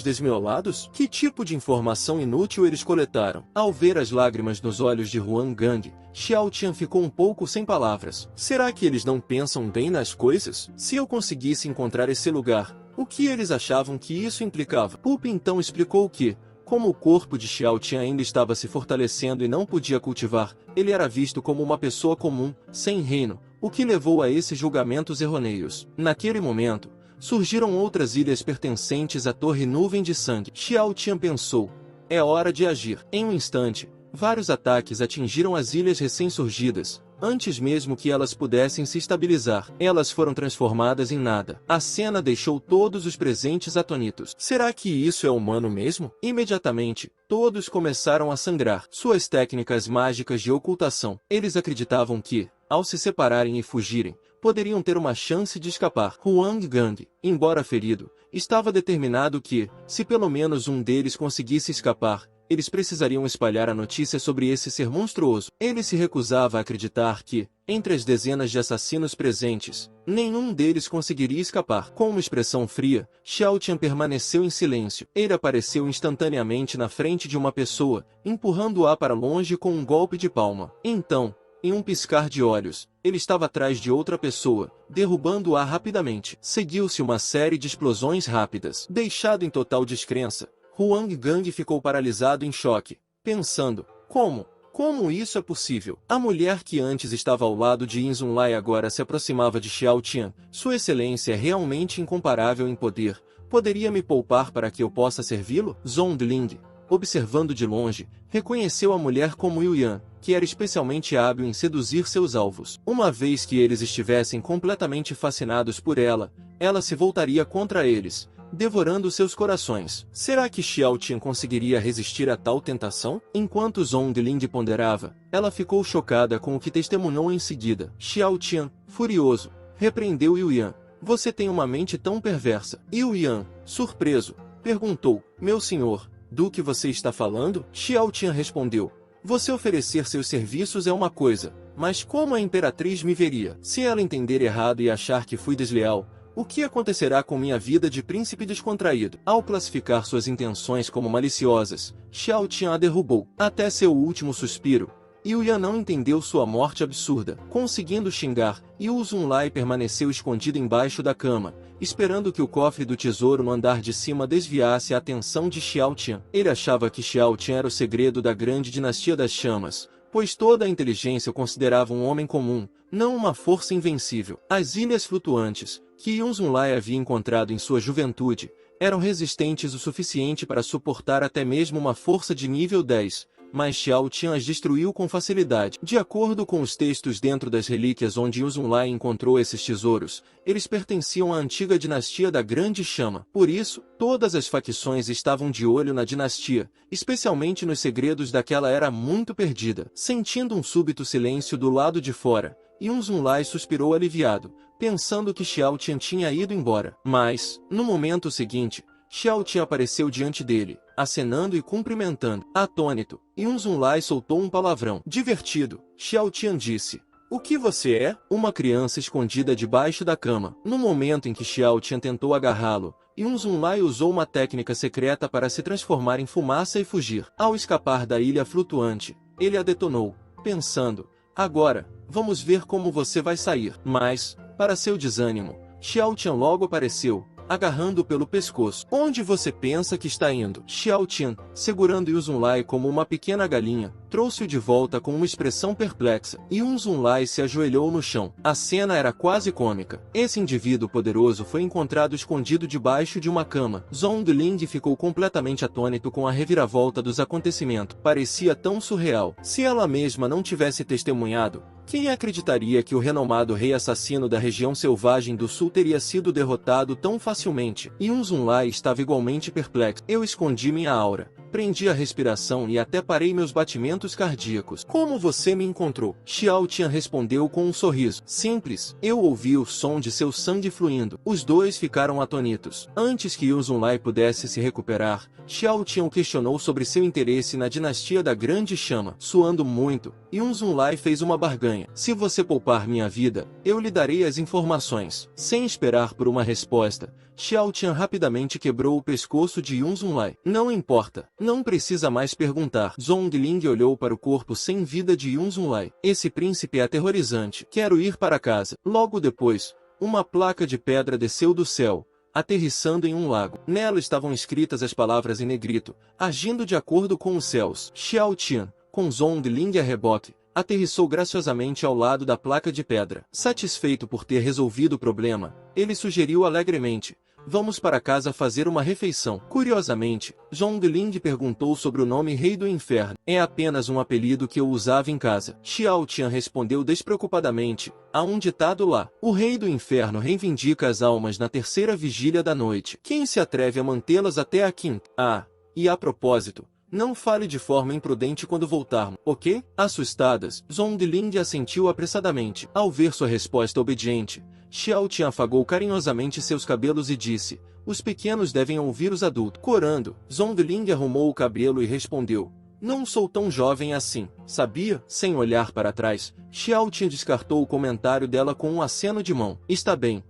desmiolados? Que tipo de informação inútil eles coletaram? Ao ver as lágrimas nos olhos de Huang Gang, Xiao Tian ficou um pouco sem palavras. Será que eles não pensam bem nas coisas? Se eu conseguisse encontrar esse lugar, o que eles achavam que isso implicava? Pup então explicou que, como o corpo de Xiao Tian ainda estava se fortalecendo e não podia cultivar, ele era visto como uma pessoa comum, sem reino, o que levou a esses julgamentos errôneos. Naquele momento, surgiram outras ilhas pertencentes à Torre Nuvem de Sangue. Xiao Tian pensou, é hora de agir. Em um instante, vários ataques atingiram as ilhas recém-surgidas. Antes mesmo que elas pudessem se estabilizar, elas foram transformadas em nada. A cena deixou todos os presentes atônitos. Será que isso é humano mesmo? Imediatamente, todos começaram a sangrar. Suas técnicas mágicas de ocultação. Eles acreditavam que, ao se separarem e fugirem, poderiam ter uma chance de escapar. Huang Gang, embora ferido, estava determinado que, se pelo menos um deles conseguisse escapar, eles precisariam espalhar a notícia sobre esse ser monstruoso. Ele se recusava a acreditar que, entre as dezenas de assassinos presentes, nenhum deles conseguiria escapar. Com uma expressão fria, Xiao Tian permaneceu em silêncio. Ele apareceu instantaneamente na frente de uma pessoa, empurrando-a para longe com um golpe de palma. Então, em um piscar de olhos, ele estava atrás de outra pessoa, derrubando-a rapidamente. Seguiu-se uma série de explosões rápidas. Deixado em total descrença, Huang Gang ficou paralisado em choque, pensando, como isso é possível? A mulher que antes estava ao lado de Yunzunlai agora se aproximava de Xiao Tian. Sua excelência é realmente incomparável em poder. Poderia me poupar para que eu possa servi-lo? Zhongling, observando de longe, reconheceu a mulher como Yuyan, que era especialmente hábil em seduzir seus alvos. Uma vez que eles estivessem completamente fascinados por ela, ela se voltaria contra eles, devorando seus corações. Será que Xiao Tian conseguiria resistir a tal tentação? Enquanto Zhongling ponderava, ela ficou chocada com o que testemunhou em seguida. Xiao Tian, furioso, repreendeu Yuyan. Você tem uma mente tão perversa. Yuyan, surpreso, perguntou, meu senhor, do que você está falando? Xiao Tian respondeu, você oferecer seus serviços é uma coisa, mas como a imperatriz me veria? Se ela entender errado e achar que fui desleal, O que acontecerá com minha vida de príncipe descontraído? Ao classificar suas intenções como maliciosas, Xiao Tian a derrubou, até seu último suspiro. Yu Yan não entendeu sua morte absurda. Conseguindo xingar, Yu Zunlai permaneceu escondido embaixo da cama, esperando que o cofre do tesouro no andar de cima desviasse a atenção de Xiao Tian. Ele achava que Xiao Tian era o segredo da grande dinastia das chamas, pois toda a inteligência o considerava um homem comum, não uma força invencível. As ilhas flutuantes, que Yu Zunlai havia encontrado em sua juventude, eram resistentes o suficiente para suportar até mesmo uma força de nível 10, mas Xiao Tian as destruiu com facilidade. De acordo com os textos dentro das relíquias onde Yu Zunlai encontrou esses tesouros, eles pertenciam à antiga dinastia da Grande Chama. Por isso, todas as facções estavam de olho na dinastia, especialmente nos segredos daquela era muito perdida. Sentindo um súbito silêncio do lado de fora, Yu Zunlai suspirou aliviado, pensando que Xiao Tian tinha ido embora. Mas, no momento seguinte, Xiao Tian apareceu diante dele, acenando e cumprimentando. Atônito, Yu Zunlai soltou um palavrão. Divertido, Xiao Tian disse. O que você é? Uma criança escondida debaixo da cama. No momento em que Xiao Tian tentou agarrá-lo, Yu Zunlai usou uma técnica secreta para se transformar em fumaça e fugir. Ao escapar da ilha flutuante, ele a detonou, pensando, agora, vamos ver como você vai sair. Mas, para seu desânimo, Xiao Tian logo apareceu, agarrando-o pelo pescoço. Onde você pensa que está indo? Xiao Tian, segurando Yu Zunlai como uma pequena galinha, trouxe-o de volta com uma expressão perplexa. Yu Zunlai se ajoelhou no chão. A cena era quase cômica. Esse indivíduo poderoso foi encontrado escondido debaixo de uma cama. Zhongling ficou completamente atônito com a reviravolta dos acontecimentos. Parecia tão surreal. Se ela mesma não tivesse testemunhado, quem acreditaria que o renomado rei assassino da região selvagem do sul teria sido derrotado tão facilmente? Yu Zunlai estava igualmente perplexo. Eu escondi minha aura, prendi a respiração e até parei meus batimentos cardíacos. Como você me encontrou? Xiao Tian respondeu com um sorriso. Simples. Eu ouvi o som de seu sangue fluindo. Os dois ficaram atônitos. Antes que Yu Zunlai pudesse se recuperar, Xiao Tian o questionou sobre seu interesse na dinastia da Grande Chama. Suando muito, Yu Zunlai fez uma barganha. Se você poupar minha vida, eu lhe darei as informações. Sem esperar por uma resposta, Xiao Tian rapidamente quebrou o pescoço de Yu Zunlai. Não importa. Não precisa mais perguntar. Zhongling olhou para o corpo sem vida de Yu Zunlai. Esse príncipe é aterrorizante. Quero ir para casa. Logo depois, uma placa de pedra desceu do céu, aterrissando em um lago. Nela estavam escritas as palavras em negrito, agindo de acordo com os céus. Xiao Tian, com Zhongling a rebote, aterrissou graciosamente ao lado da placa de pedra. Satisfeito por ter resolvido o problema, ele sugeriu alegremente, vamos para casa fazer uma refeição. Curiosamente, Zhongling perguntou sobre o nome Rei do Inferno. É apenas um apelido que eu usava em casa. Xiao Tian respondeu despreocupadamente. Há um ditado lá. O Rei do Inferno reivindica as almas na terceira vigília da noite. Quem se atreve a mantê-las até a quinta? Ah, e a propósito, não fale de forma imprudente quando voltarmos, ok? Assustadas, Zhongling assentiu apressadamente. Ao ver sua resposta obediente, Xiao Tian afagou carinhosamente seus cabelos e disse, os pequenos devem ouvir os adultos. Corando, Zhongling arrumou o cabelo e respondeu, não sou tão jovem assim, sabia? Sem olhar para trás, Xiao Tian descartou o comentário dela com um aceno de mão. Está bem,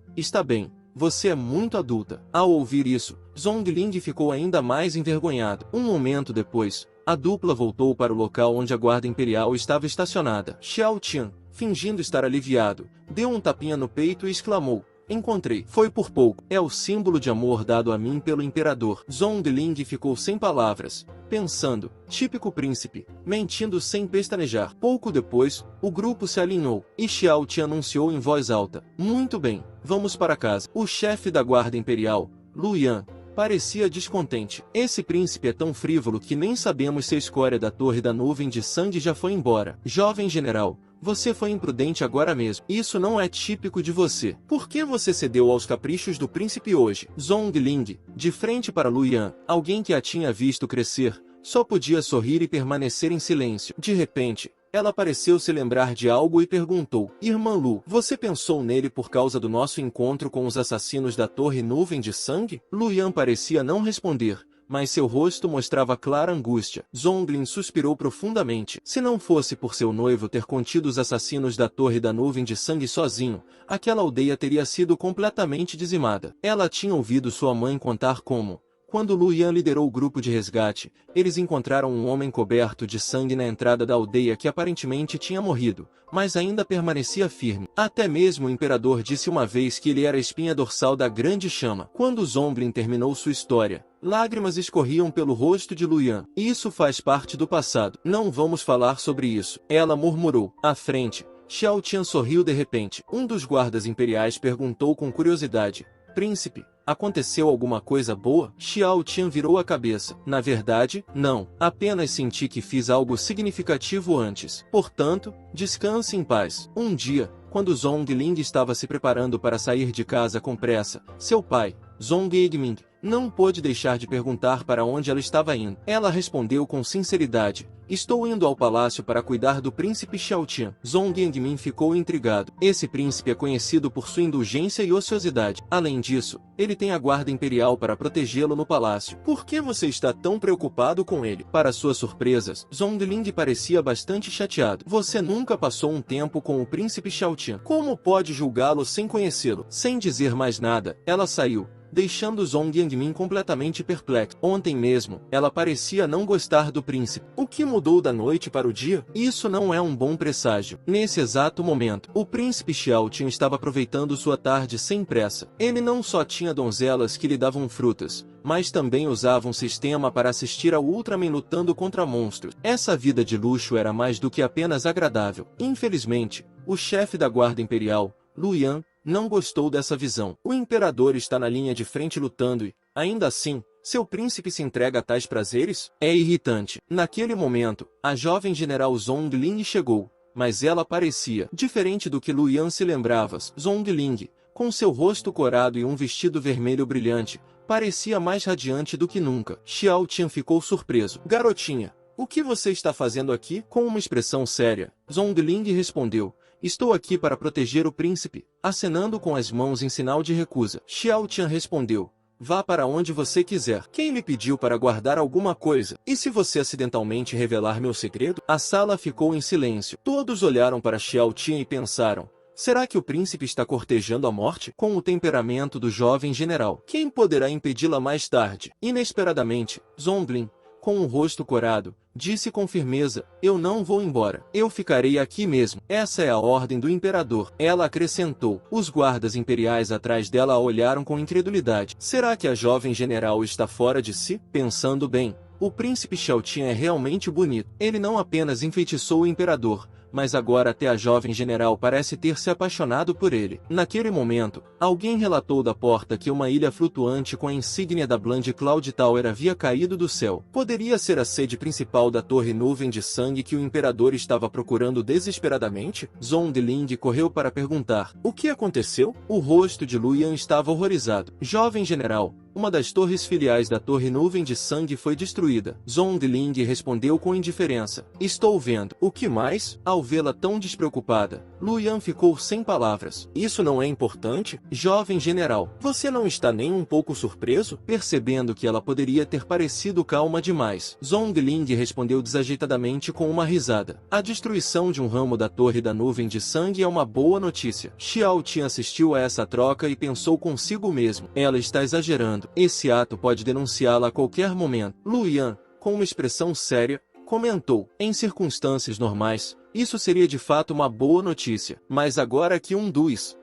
você é muito adulta. Ao ouvir isso, Zhongling ficou ainda mais envergonhado. Um momento depois, a dupla voltou para o local onde a guarda imperial estava estacionada. Xiao Tian, fingindo estar aliviado, deu um tapinha no peito e exclamou, encontrei. Foi por pouco. É o símbolo de amor dado a mim pelo imperador. Zhongling ficou sem palavras, pensando, típico príncipe, mentindo sem pestanejar. Pouco depois, o grupo se alinhou, e Xiao Tian anunciou em voz alta, muito bem, vamos para casa. O chefe da guarda imperial, Lu Yan, parecia descontente. Esse príncipe é tão frívolo que nem sabemos se a escória da torre da nuvem de sangue já foi embora. Jovem general, você foi imprudente agora mesmo. Isso não é típico de você. Por que você cedeu aos caprichos do príncipe hoje? Zhongling, de frente para Lu Yan, alguém que a tinha visto crescer, só podia sorrir e permanecer em silêncio. De repente, ela pareceu se lembrar de algo e perguntou, Irmã Lu, você pensou nele por causa do nosso encontro com os assassinos da Torre Nuvem de Sangue? Lu Yan parecia não responder, mas seu rosto mostrava clara angústia. Zonglin suspirou profundamente. Se não fosse por seu noivo ter contido os assassinos da Torre da Nuvem de Sangue sozinho, aquela aldeia teria sido completamente dizimada. Ela tinha ouvido sua mãe contar como, quando Lu Yan liderou o grupo de resgate, eles encontraram um homem coberto de sangue na entrada da aldeia que aparentemente tinha morrido, mas ainda permanecia firme. Até mesmo o imperador disse uma vez que ele era a espinha dorsal da grande chama. Quando Zonglin terminou sua história, lágrimas escorriam pelo rosto de Lu Yan. Isso faz parte do passado. Não vamos falar sobre isso. Ela murmurou. À frente, Xiao Tian sorriu de repente. Um dos guardas imperiais perguntou com curiosidade. Príncipe, aconteceu alguma coisa boa? Xiao Tian virou a cabeça. Na verdade, não. Apenas senti que fiz algo significativo antes. Portanto, descanse em paz. Um dia, quando Zhongling estava se preparando para sair de casa com pressa, seu pai, Zhong Yigming, não pôde deixar de perguntar para onde ela estava indo. Ela respondeu com sinceridade. Estou indo ao palácio para cuidar do príncipe Xiaotian. Zhong Yingmin ficou intrigado. Esse príncipe é conhecido por sua indulgência e ociosidade. Além disso, ele tem a guarda imperial para protegê-lo no palácio. Por que você está tão preocupado com ele? Para suas surpresas, Zhongling parecia bastante chateado. Você nunca passou um tempo com o príncipe Xiaotian. Como pode julgá-lo sem conhecê-lo? Sem dizer mais nada, ela saiu, deixando Zhong Yangmin completamente perplexo. Ontem mesmo, ela parecia não gostar do príncipe. O que mudou da noite para o dia? Isso não é um bom presságio. Nesse exato momento, o príncipe Xiaotian estava aproveitando sua tarde sem pressa. Ele não só tinha donzelas que lhe davam frutas, mas também usava um sistema para assistir ao Ultraman lutando contra monstros. Essa vida de luxo era mais do que apenas agradável. Infelizmente, o chefe da guarda imperial, Lu Yan, não gostou dessa visão. O imperador está na linha de frente lutando e, ainda assim, seu príncipe se entrega a tais prazeres? É irritante. Naquele momento, a jovem general Zhongling chegou, mas ela parecia diferente do que Lu Yan se lembrava. Zhongling, com seu rosto corado e um vestido vermelho brilhante, parecia mais radiante do que nunca. Xiao Tian ficou surpreso. Garotinha, o que você está fazendo aqui? Com uma expressão séria, Zhongling respondeu. Estou aqui para proteger o príncipe, acenando com as mãos em sinal de recusa. Xiao Tian respondeu. Vá para onde você quiser. Quem lhe pediu para guardar alguma coisa? E se você acidentalmente revelar meu segredo? A sala ficou em silêncio. Todos olharam para Xiao Tian e pensaram. Será que o príncipe está cortejando a morte? Com o temperamento do jovem general, quem poderá impedi-la mais tarde? Inesperadamente, Zhongling, com o rosto corado, disse com firmeza, eu não vou embora. Eu ficarei aqui mesmo. Essa é a ordem do imperador. Ela acrescentou. Os guardas imperiais atrás dela a olharam com incredulidade. Será que a jovem general está fora de si? Pensando bem, o príncipe Xiaotian é realmente bonito. Ele não apenas enfeitiçou o imperador, mas agora até a jovem general parece ter se apaixonado por ele. Naquele momento, alguém relatou da porta que uma ilha flutuante com a insígnia da Bland Cloud Tower havia caído do céu. Poderia ser a sede principal da Torre Nuvem de Sangue que o imperador estava procurando desesperadamente? Zhongling correu para perguntar. O que aconteceu? O rosto de Lu Yan estava horrorizado. Jovem general, uma das torres filiais da Torre Nuvem de Sangue foi destruída. Zhongling respondeu com indiferença. Estou vendo. O que mais? Ao vê-la tão despreocupada, Lu Yan ficou sem palavras. Isso não é importante? Jovem general, você não está nem um pouco surpreso? Percebendo que ela poderia ter parecido calma demais, Zhongling respondeu desajeitadamente com uma risada. A destruição de um ramo da Torre da Nuvem de Sangue é uma boa notícia. Xiao Tian assistiu a essa troca e pensou consigo mesmo. Ela está exagerando. Esse ato pode denunciá-la a qualquer momento. Lu Yan, com uma expressão séria, comentou. Em circunstâncias normais, isso seria de fato uma boa notícia. Mas agora que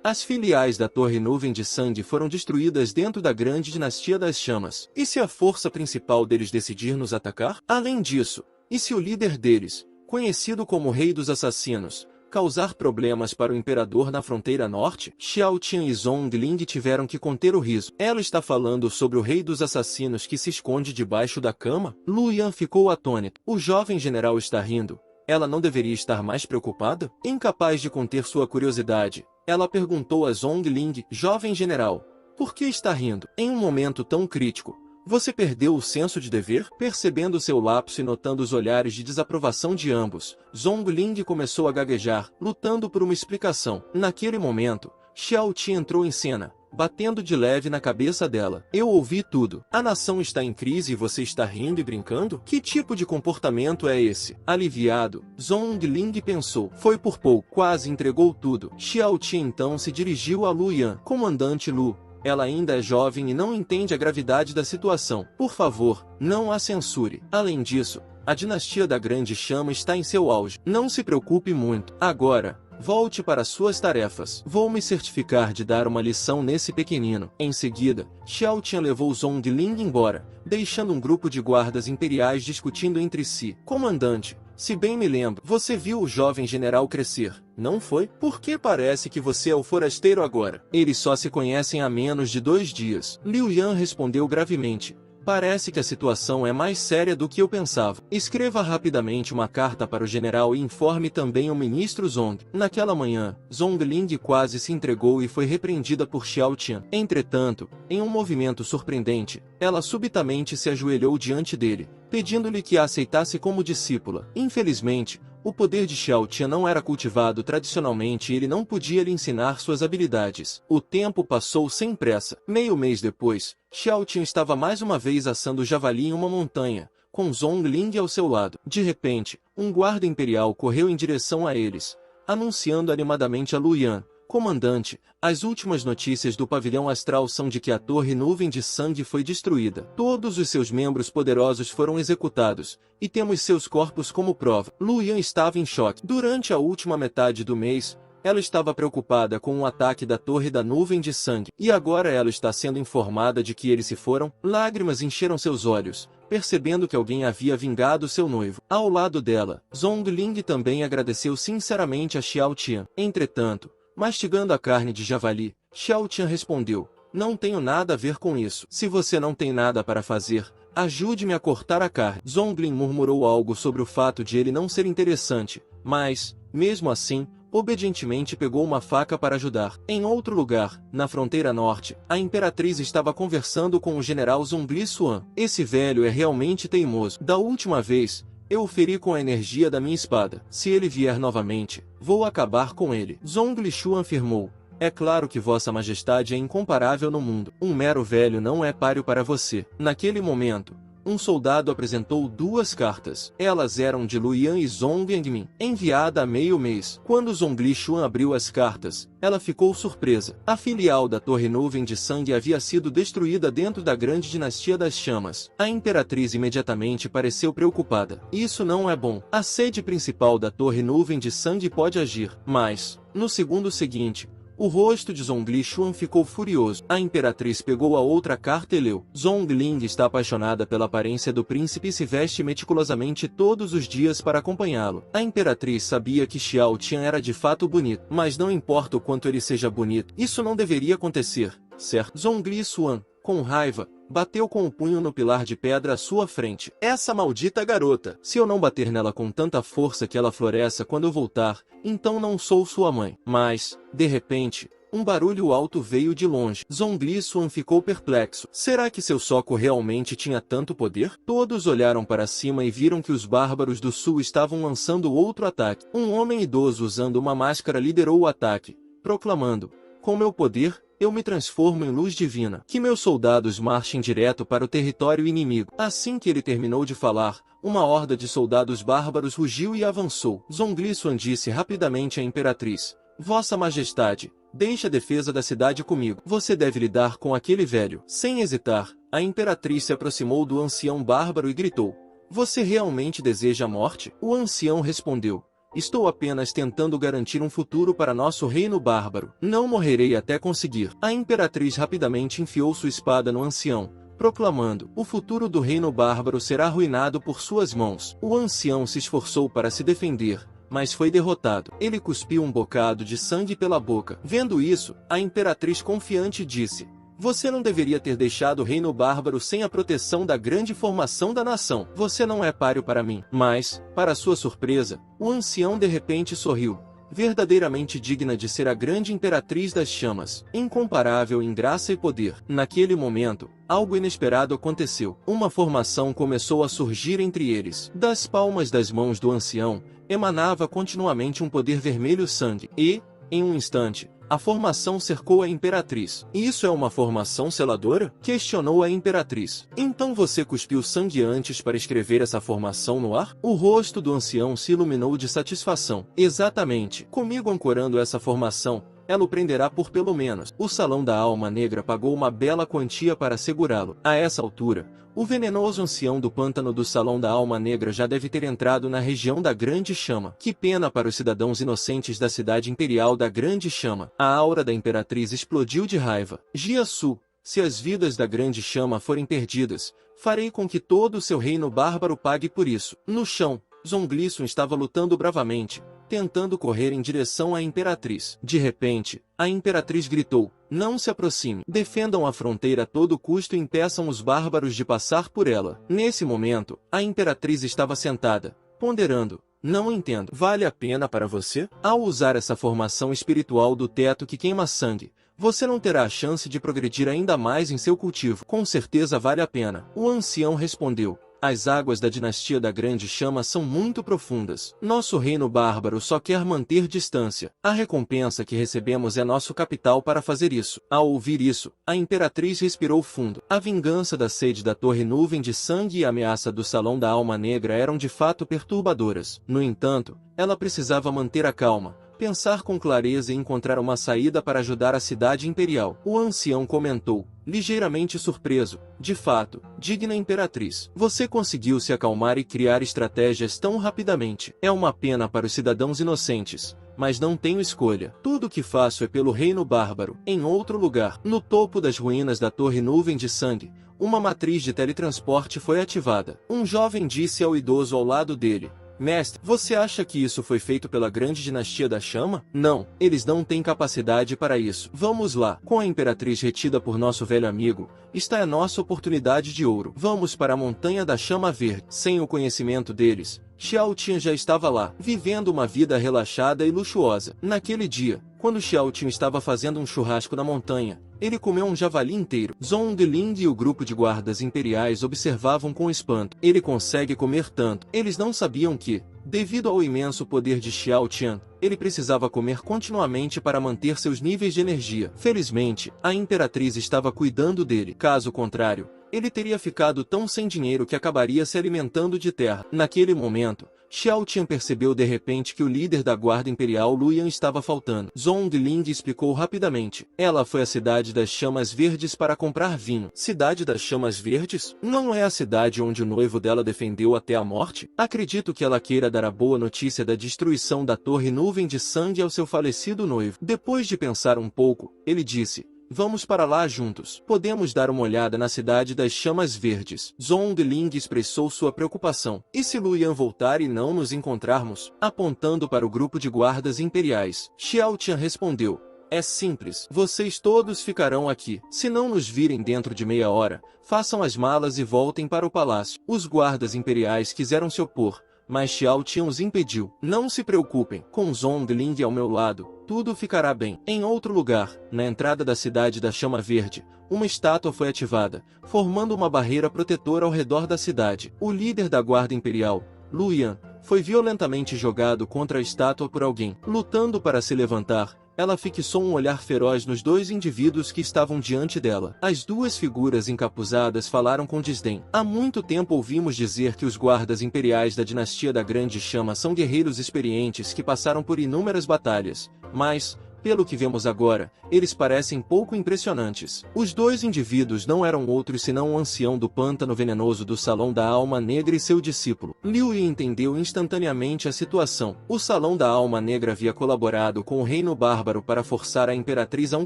as filiais da Torre Nuvem de Sangue foram destruídas dentro da grande dinastia das chamas. E se a força principal deles decidir nos atacar? Além disso, e se o líder deles, conhecido como Rei dos Assassinos, causar problemas para o imperador na fronteira norte? Xiao Tian e Zhongling tiveram que conter o riso. Ela está falando sobre o Rei dos Assassinos que se esconde debaixo da cama? Lu Yan ficou atônito. O jovem general está rindo. Ela não deveria estar mais preocupada? Incapaz de conter sua curiosidade, ela perguntou a Zhongling, jovem general, por que está rindo? Em um momento tão crítico, você perdeu o senso de dever? Percebendo seu lapso e notando os olhares de desaprovação de ambos, Zhongling começou a gaguejar, lutando por uma explicação. Naquele momento, Xiao Ti entrou em cena, batendo de leve na cabeça dela. Eu ouvi tudo. A nação está em crise e você está rindo e brincando? Que tipo de comportamento é esse? Aliviado, Zhongling pensou. Foi por pouco, quase entregou tudo. Xiao Ti então se dirigiu a Lu Yan. Comandante Lu, ela ainda é jovem e não entende a gravidade da situação. Por favor, não a censure. Além disso, a dinastia da Grande Chama está em seu auge. Não se preocupe muito. Agora, volte para suas tarefas. Vou me certificar de dar uma lição nesse pequenino. Em seguida, Xiao Tian levou Zhongling embora, deixando um grupo de guardas imperiais discutindo entre si. Comandante, se bem me lembro, você viu o jovem general crescer, não foi? Por que parece que você é o forasteiro agora? Eles só se conhecem há menos de 2 dias. Liu Yan respondeu gravemente. Parece que a situação é mais séria do que eu pensava. Escreva rapidamente uma carta para o general e informe também o ministro Zong. Naquela manhã, Zhongling quase se entregou e foi repreendida por Xiao Tian. Entretanto, em um movimento surpreendente, ela subitamente se ajoelhou diante dele, pedindo-lhe que a aceitasse como discípula. Infelizmente, o poder de Xiao Tian não era cultivado tradicionalmente e ele não podia lhe ensinar suas habilidades. O tempo passou sem pressa. Meio mês depois, Xiao Tian estava mais uma vez assando javali em uma montanha, com Zhongling ao seu lado. De repente, um guarda imperial correu em direção a eles, anunciando animadamente a Lu Yan. Comandante, as últimas notícias do pavilhão astral são de que a torre nuvem de sangue foi destruída. Todos os seus membros poderosos foram executados, e temos seus corpos como prova. Lu Yan estava em choque. Durante a última metade do mês, ela estava preocupada com o ataque da torre da nuvem de sangue, e agora ela está sendo informada de que eles se foram. Lágrimas encheram seus olhos, percebendo que alguém havia vingado seu noivo. Ao lado dela, Zhongling também agradeceu sinceramente a Xiao Tian. Entretanto, mastigando a carne de javali, Xiao Tian respondeu, não tenho nada a ver com isso. Se você não tem nada para fazer, ajude-me a cortar a carne. Zhongling murmurou algo sobre o fato de ele não ser interessante, mas, mesmo assim, obedientemente pegou uma faca para ajudar. Em outro lugar, na fronteira norte, a imperatriz estava conversando com o general Zhongli Xuan. Esse velho é realmente teimoso. Da última vez, eu o feri com a energia da minha espada. Se ele vier novamente, vou acabar com ele. Zhongli Xuan afirmou. É claro que Vossa Majestade é incomparável no mundo. Um mero velho não é páreo para você. Naquele momento, um soldado apresentou 2 cartas. Elas eram de Lu Yan e Zhongling, enviada há meio mês. Quando Zhongli Xuan abriu as cartas, ela ficou surpresa. A filial da Torre Nuvem de Sangue havia sido destruída dentro da grande dinastia das chamas. A imperatriz imediatamente pareceu preocupada. Isso não é bom. A sede principal da Torre Nuvem de Sangue pode agir. Mas, no segundo seguinte, o rosto de Zhongli Xuan ficou furioso. A imperatriz pegou a outra carta e leu. Zhongling está apaixonada pela aparência do príncipe e se veste meticulosamente todos os dias para acompanhá-lo. A imperatriz sabia que Xiao Tian era de fato bonito, mas não importa o quanto ele seja bonito, isso não deveria acontecer, certo? Zhongli Xuan, com raiva, bateu com o punho no pilar de pedra à sua frente. Essa maldita garota! Se eu não bater nela com tanta força que ela floresça quando eu voltar, então não sou sua mãe. Mas, de repente, um barulho alto veio de longe. Zhongli Xuan ficou perplexo. Será que seu soco realmente tinha tanto poder? Todos olharam para cima e viram que os bárbaros do sul estavam lançando outro ataque. Um homem idoso usando uma máscara liderou o ataque, proclamando, com meu poder, eu me transformo em luz divina. Que meus soldados marchem direto para o território inimigo. Assim que ele terminou de falar, uma horda de soldados bárbaros rugiu e avançou. Zhongli Xuan disse rapidamente à imperatriz, Vossa Majestade, deixe a defesa da cidade comigo. Você deve lidar com aquele velho. Sem hesitar, a imperatriz se aproximou do ancião bárbaro e gritou, Você realmente deseja a morte? O ancião respondeu, Estou apenas tentando garantir um futuro para nosso reino bárbaro. Não morrerei até conseguir. A imperatriz rapidamente enfiou sua espada no ancião, proclamando, o futuro do reino bárbaro será arruinado por suas mãos. O ancião se esforçou para se defender, mas foi derrotado. Ele cuspiu um bocado de sangue pela boca. Vendo isso, a imperatriz confiante disse, Você não deveria ter deixado o reino bárbaro sem a proteção da grande formação da nação. Você não é páreo para mim. Mas, para sua surpresa, o ancião de repente sorriu. Verdadeiramente digna de ser a grande imperatriz das chamas, incomparável em graça e poder. Naquele momento, algo inesperado aconteceu. Uma formação começou a surgir entre eles. Das palmas das mãos do ancião, emanava continuamente um poder vermelho sangue. E, em um instante, A formação cercou a imperatriz. Isso é uma formação seladora? Questionou a imperatriz. Então você cuspiu sangue antes para escrever essa formação no ar? O rosto do ancião se iluminou de satisfação. Exatamente. Comigo ancorando essa formação, ela o prenderá por pelo menos. O Salão da Alma Negra pagou uma bela quantia para segurá-lo. A essa altura, o venenoso ancião do pântano do Salão da Alma Negra já deve ter entrado na região da Grande Chama. Que pena para os cidadãos inocentes da cidade imperial da Grande Chama. A aura da imperatriz explodiu de raiva. Jiasu, se as vidas da Grande Chama forem perdidas, farei com que todo o seu reino bárbaro pague por isso. No chão, Zonglisson estava lutando bravamente, tentando correr em direção à imperatriz. De repente, a imperatriz gritou: "Não se aproxime! Defendam a fronteira a todo custo e impeçam os bárbaros de passar por ela." Nesse momento, a imperatriz estava sentada, ponderando. "Não entendo. Vale a pena para você? Ao usar essa formação espiritual do teto que queima sangue, você não terá a chance de progredir ainda mais em seu cultivo." "Com certeza vale a pena." O ancião respondeu. "As águas da dinastia da Grande Chama são muito profundas. Nosso reino bárbaro só quer manter distância. A recompensa que recebemos é nosso capital para fazer isso." Ao ouvir isso, a imperatriz respirou fundo. A vingança da sede da Torre Nuvem de Sangue e a ameaça do Salão da Alma Negra eram de fato perturbadoras. No entanto, ela precisava manter a calma, pensar com clareza e encontrar uma saída para ajudar a cidade imperial. O ancião comentou, ligeiramente surpreso: "De fato, digna imperatriz, você conseguiu se acalmar e criar estratégias tão rapidamente. É uma pena para os cidadãos inocentes, mas não tenho escolha. Tudo o que faço é pelo reino bárbaro." Em outro lugar, no topo das ruínas da Torre Nuvem de Sangue, uma matriz de teletransporte foi ativada. Um jovem disse ao idoso ao lado dele: "Mestre, você acha que isso foi feito pela grande dinastia da chama?" "Não, eles não têm capacidade para isso." "Vamos lá. Com a imperatriz retida por nosso velho amigo, está a nossa oportunidade de ouro. Vamos para a Montanha da Chama Verde." Sem o conhecimento deles, Xiao Tian já estava lá, vivendo uma vida relaxada e luxuosa. Naquele dia, quando Xiao Tian estava fazendo um churrasco na montanha, ele comeu um javali inteiro. Zhongling e o grupo de guardas imperiais observavam com espanto. "Ele consegue comer tanto." Eles não sabiam que, devido ao imenso poder de Xiao Tian, ele precisava comer continuamente para manter seus níveis de energia. Felizmente, a imperatriz estava cuidando dele. Caso contrário, ele teria ficado tão sem dinheiro que acabaria se alimentando de terra. Naquele momento, Xiao Tian percebeu de repente que o líder da guarda imperial Luyan estava faltando. Zhongling explicou rapidamente. "Ela foi à cidade das Chamas Verdes para comprar vinho." "Cidade das Chamas Verdes? Não é a cidade onde o noivo dela defendeu até a morte? Acredito que ela queira dar a boa notícia da destruição da Torre Nuvem de Sangue ao seu falecido noivo." Depois de pensar um pouco, ele disse: "Vamos para lá juntos. Podemos dar uma olhada na cidade das Chamas Verdes." Zhongling expressou sua preocupação. "E se Luyan voltar e não nos encontrarmos?" Apontando para o grupo de guardas imperiais, Xiao Tian respondeu: "É simples. Vocês todos ficarão aqui. Se não nos virem dentro de meia hora, façam as malas e voltem para o palácio." Os guardas imperiais quiseram se opor, mas Xiao Tian os impediu. "Não se preocupem, com Zhongling ao meu lado, tudo ficará bem." Em outro lugar, na entrada da cidade da Chama Verde, uma estátua foi ativada, formando uma barreira protetora ao redor da cidade. O líder da guarda imperial, Luyan, foi violentamente jogado contra a estátua por alguém. Lutando para se levantar, ela fixou um olhar feroz nos dois indivíduos que estavam diante dela. As duas figuras encapuzadas falaram com desdém. "Há muito tempo ouvimos dizer que os guardas imperiais da dinastia da Grande Chama são guerreiros experientes que passaram por inúmeras batalhas, mas, pelo que vemos agora, eles parecem pouco impressionantes." Os dois indivíduos não eram outros senão o ancião do pântano venenoso do Salão da Alma Negra e seu discípulo. Liu Yi entendeu instantaneamente a situação. O Salão da Alma Negra havia colaborado com o Reino Bárbaro para forçar a Imperatriz a um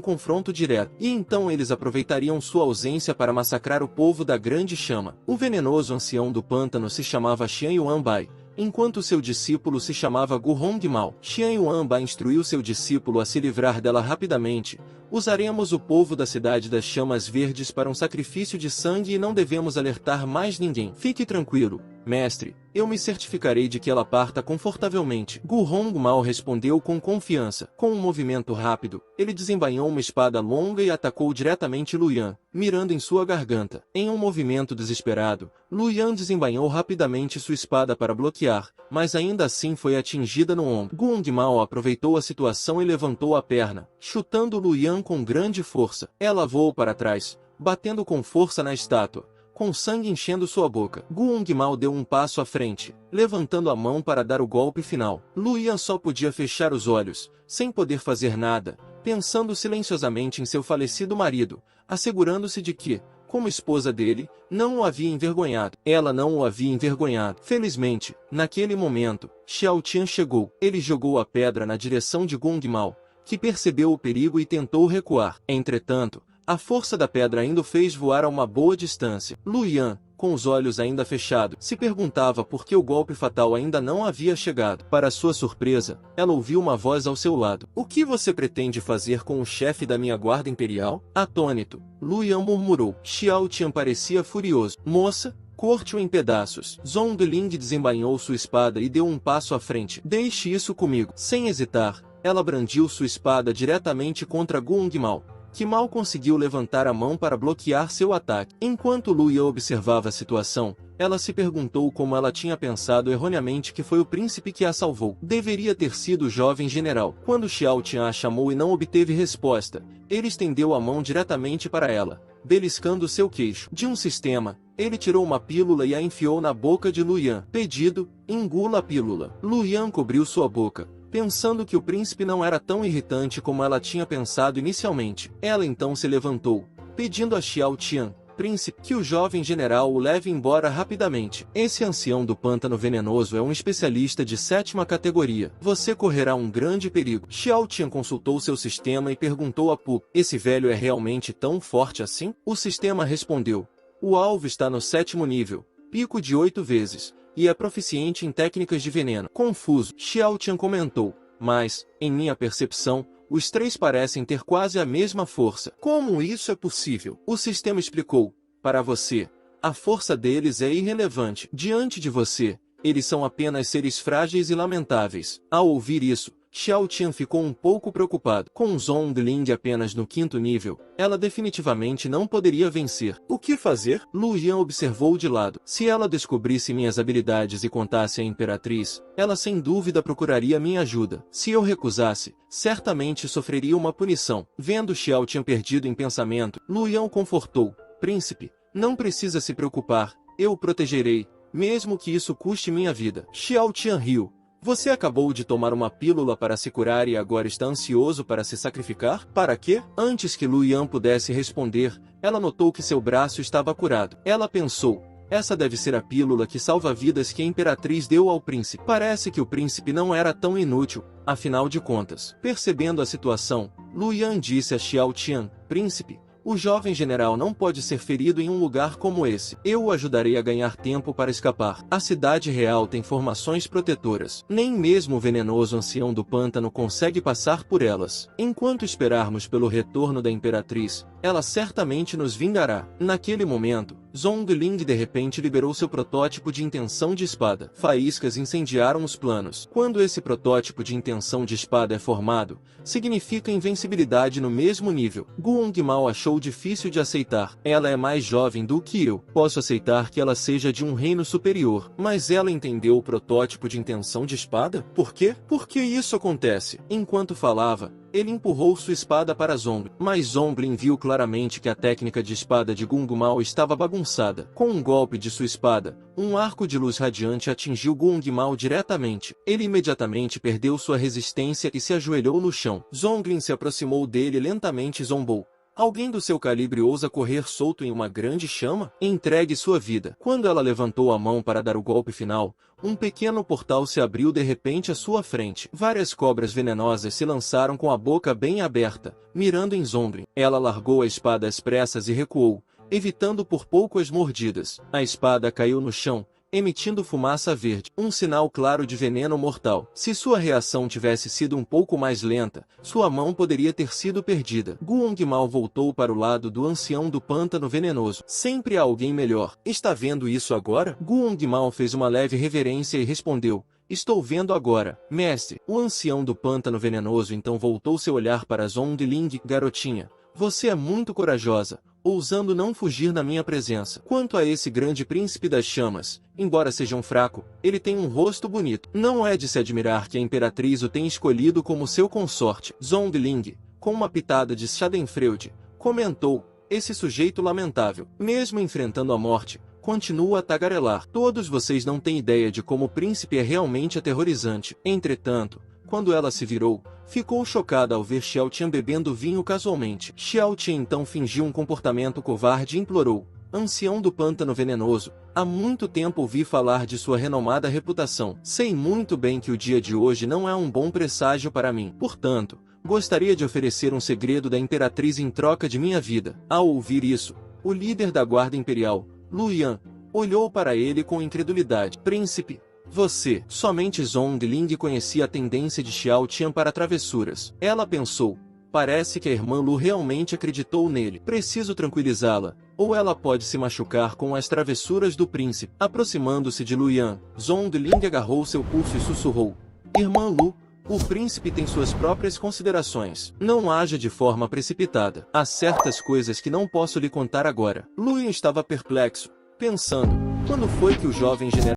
confronto direto, e então eles aproveitariam sua ausência para massacrar o povo da Grande Chama. O venenoso ancião do pântano se chamava Xian Yuanbai, enquanto seu discípulo se chamava Gu Hongmao. Xian Yuanbai instruiu seu discípulo a se livrar dela rapidamente. "Usaremos o povo da cidade das Chamas Verdes para um sacrifício de sangue e não devemos alertar mais ninguém. Fique tranquilo, Mestre, eu me certificarei de que ela parta confortavelmente. Gu Hongmao respondeu com confiança. Com um movimento rápido, ele desembainhou uma espada longa e atacou diretamente Lu Yan, mirando em sua garganta. Em um movimento desesperado, Lu Yan desembainhou rapidamente sua espada para bloquear, mas ainda assim foi atingida no ombro. Gu Hongmao aproveitou a situação e levantou a perna, chutando Lu Yan com grande força. Ela voou para trás, batendo com força na estátua, com sangue enchendo sua boca. Gu Hongmao deu um passo à frente, levantando a mão para dar o golpe final. Lu Yan só podia fechar os olhos, sem poder fazer nada, pensando silenciosamente em seu falecido marido, assegurando-se de que, como esposa dele, não o havia envergonhado. Ela não o havia envergonhado. Felizmente, naquele momento, Xiao Tian chegou. Ele jogou a pedra na direção de Gu Hongmao, que percebeu o perigo e tentou recuar. Entretanto, a força da pedra ainda o fez voar a uma boa distância. Lu Yan, com os olhos ainda fechados, se perguntava por que o golpe fatal ainda não havia chegado. Para sua surpresa, ela ouviu uma voz ao seu lado. "O que você pretende fazer com o chefe da minha guarda imperial?" Atônito, Lu Yan murmurou. Xiao Tian parecia furioso. "Moça, corte-o em pedaços." Zhongling desembainhou sua espada e deu um passo à frente. "Deixe isso comigo." Sem hesitar, ela brandiu sua espada diretamente contra Gu Hongmao, que mal conseguiu levantar a mão para bloquear seu ataque. Enquanto Lu Yan observava a situação, ela se perguntou como ela tinha pensado erroneamente que foi o príncipe que a salvou. Deveria ter sido o jovem general. Quando Xiao Tian a chamou e não obteve resposta, ele estendeu a mão diretamente para ela, beliscando seu queixo. De um sistema, ele tirou uma pílula e a enfiou na boca de Lu Yan. "Pedido, engula a pílula." Lu Yan cobriu sua boca, pensando que o príncipe não era tão irritante como ela tinha pensado inicialmente. Ela então se levantou, pedindo a Xiao Tian, "Príncipe, que o jovem general o leve embora rapidamente. Esse ancião do pântano venenoso é um especialista de 7ª categoria. Você correrá um grande perigo." Xiao Tian consultou seu sistema e perguntou a Pu, "Esse velho é realmente tão forte assim?" O sistema respondeu, "O alvo está no 7º nível, pico de 8 vezes. E é proficiente em técnicas de veneno." Confuso, Xiao Tian comentou, "Mas, em minha percepção, os 3 parecem ter quase a mesma força." "Como isso é possível?" O sistema explicou, "Para você, a força deles é irrelevante. Diante de você, eles são apenas seres frágeis e lamentáveis." Ao ouvir isso, Xiao Tian ficou um pouco preocupado. Com Zhongling apenas no 5º nível, ela definitivamente não poderia vencer. "O que fazer?" Lu Yan observou de lado. "Se ela descobrisse minhas habilidades e contasse à Imperatriz, ela sem dúvida procuraria minha ajuda. Se eu recusasse, certamente sofreria uma punição." Vendo Xiao Tian perdido em pensamento, Lu Yan o confortou, "Príncipe, não precisa se preocupar, eu o protegerei, mesmo que isso custe minha vida." Xiao Tian riu. "Você acabou de tomar uma pílula para se curar e agora está ansioso para se sacrificar? Para quê?" Antes que Lu Yan pudesse responder, ela notou que seu braço estava curado. Ela pensou, "Essa deve ser a pílula que salva vidas que a Imperatriz deu ao príncipe." Parece que o príncipe não era tão inútil, afinal de contas. Percebendo a situação, Lu Yan disse a Xiao Tian, "Príncipe, o jovem general não pode ser ferido em um lugar como esse. Eu o ajudarei a ganhar tempo para escapar. A cidade real tem formações protetoras. Nem mesmo o venenoso ancião do pântano consegue passar por elas. Enquanto esperarmos pelo retorno da Imperatriz, ela certamente nos vingará." Naquele momento, Zhongling de repente liberou seu protótipo de intenção de espada. Faíscas incendiaram os planos. Quando esse protótipo de intenção de espada é formado, significa invencibilidade no mesmo nível. Gu Hongmao achou difícil de aceitar. "Ela é mais jovem do que eu. Posso aceitar que ela seja de um reino superior. Mas ela entendeu o protótipo de intenção de espada? Por quê? Por que isso acontece?" Enquanto falava, ele empurrou sua espada para Zhongling. Mas Zhongling viu claramente que a técnica de espada de Gu Hongmao estava bagunçada. Com um golpe de sua espada, um arco de luz radiante atingiu Gu Hongmao diretamente. Ele imediatamente perdeu sua resistência e se ajoelhou no chão. Zhongling se aproximou dele lentamente e zombou, "Alguém do seu calibre ousa correr solto em uma grande chama? Entregue sua vida." Quando ela levantou a mão para dar o golpe final, um pequeno portal se abriu de repente à sua frente. Várias cobras venenosas se lançaram com a boca bem aberta, mirando em Zhongling. Ela largou a espada às pressas e recuou, evitando por pouco as mordidas. A espada caiu no chão, emitindo fumaça verde, um sinal claro de veneno mortal. Se sua reação tivesse sido um pouco mais lenta, sua mão poderia ter sido perdida. Guang Mao voltou para o lado do ancião do pântano venenoso. Sempre há alguém melhor. Está vendo isso agora? Guang Mao fez uma leve reverência e respondeu: estou vendo agora, mestre. O ancião do pântano venenoso então voltou seu olhar para Zhongling. Garotinha, você é muito corajosa, ousando não fugir na minha presença. Quanto a esse grande príncipe das chamas, embora seja um fraco, ele tem um rosto bonito. Não é de se admirar que a imperatriz o tenha escolhido como seu consorte. Zhongling, com uma pitada de Schadenfreude, comentou: esse sujeito lamentável, mesmo enfrentando a morte, continua a tagarelar. Todos vocês não têm ideia de como o príncipe é realmente aterrorizante. Entretanto, quando ela se virou, ficou chocada ao ver Xiao Tian bebendo vinho casualmente. Xiao Tian então fingiu um comportamento covarde e implorou: ancião do pântano venenoso, há muito tempo ouvi falar de sua renomada reputação. Sei muito bem que o dia de hoje não é um bom presságio para mim. Portanto, gostaria de oferecer um segredo da imperatriz em troca de minha vida. Ao ouvir isso, o líder da guarda imperial, Lu Yan, olhou para ele com incredulidade. Príncipe, você... Somente Zhongling conhecia a tendência de Xiao Tian para travessuras. Ela pensou: parece que a irmã Lu realmente acreditou nele. Preciso tranquilizá-la, ou ela pode se machucar com as travessuras do príncipe. Aproximando-se de Lu Yan, Zhongling agarrou seu pulso e sussurrou: irmã Lu, o príncipe tem suas próprias considerações. Não haja de forma precipitada. Há certas coisas que não posso lhe contar agora. Lu Yan estava perplexo, pensando: quando foi que o jovem general